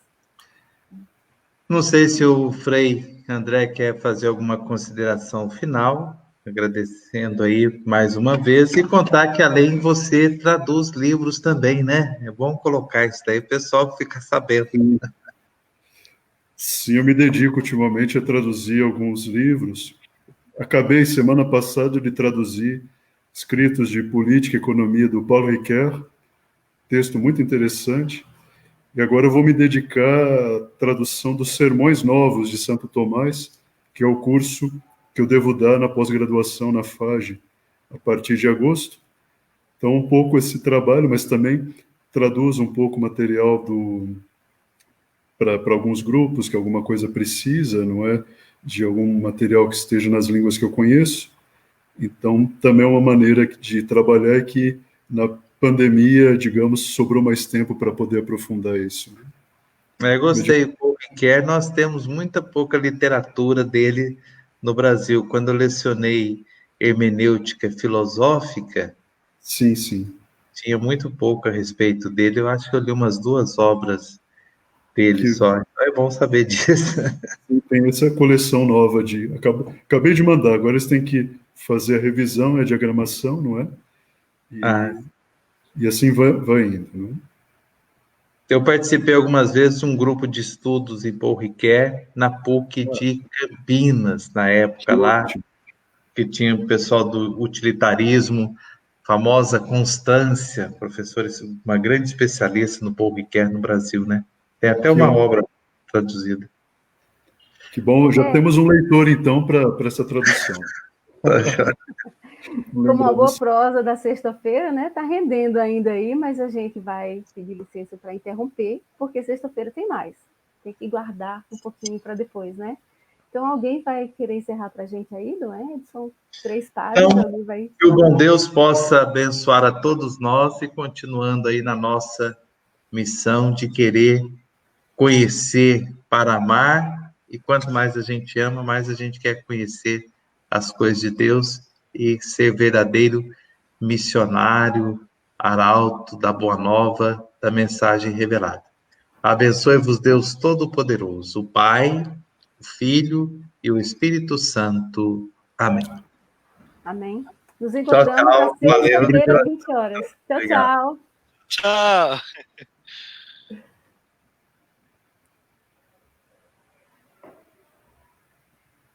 Não sei se o Frei André quer fazer alguma consideração final, agradecendo aí mais uma vez, e contar que além você traduz livros também, né? É bom colocar isso daí, o pessoal fica sabendo. Sim, eu me dedico ultimamente a traduzir alguns livros. Acabei, semana passada, de traduzir escritos de política e economia do Paulo Ricoeur, texto muito interessante. E agora eu vou me dedicar à tradução dos Sermões Novos de Santo Tomás, que é o curso que eu devo dar na pós-graduação na FAGE, a partir de agosto. Então, um pouco esse trabalho, mas também traduzo um pouco material para alguns grupos que alguma coisa precisa, não é? De algum material que esteja nas línguas que eu conheço. Então, também é uma maneira de trabalhar que na pandemia, digamos, sobrou mais tempo para poder aprofundar isso. Eu gostei. O Paul Ricoeur, nós temos muita pouca literatura dele no Brasil. Quando eu lecionei hermenêutica filosófica, sim, sim, tinha muito pouco a respeito dele. Eu acho que eu li umas 2 obras dele só. Então é bom saber disso. Tem essa coleção nova de... Acabei de mandar, agora eles têm que fazer a revisão, a diagramação, não é? E assim vai indo, não é? Eu participei algumas vezes de um grupo de estudos em Paul Ricoeur, na PUC de Campinas, na época lá, que tinha o pessoal do utilitarismo, famosa Constância, professora, uma grande especialista no Paul Ricoeur no Brasil, né? Tem até uma obra traduzida. Que bom, já temos um leitor, então, para essa tradução. Como uma boa prosa da sexta-feira, né? Tá rendendo ainda aí, mas a gente vai pedir licença para interromper, porque sexta-feira tem mais. Tem que guardar um pouquinho para depois, né? Então, alguém vai querer encerrar para a gente aí, não é? São 3 páginas. Então, que o bom Deus possa abençoar a todos nós e continuando aí na nossa missão de querer conhecer para amar, e quanto mais a gente ama, mais a gente quer conhecer as coisas de Deus e ser verdadeiro missionário, arauto da boa nova, da mensagem revelada. Abençoe-vos Deus Todo-Poderoso, o Pai, o Filho e o Espírito Santo. Amém. Amém. Nos encontramos na sexta-feira às 20 horas. Tchau, tchau. Tchau.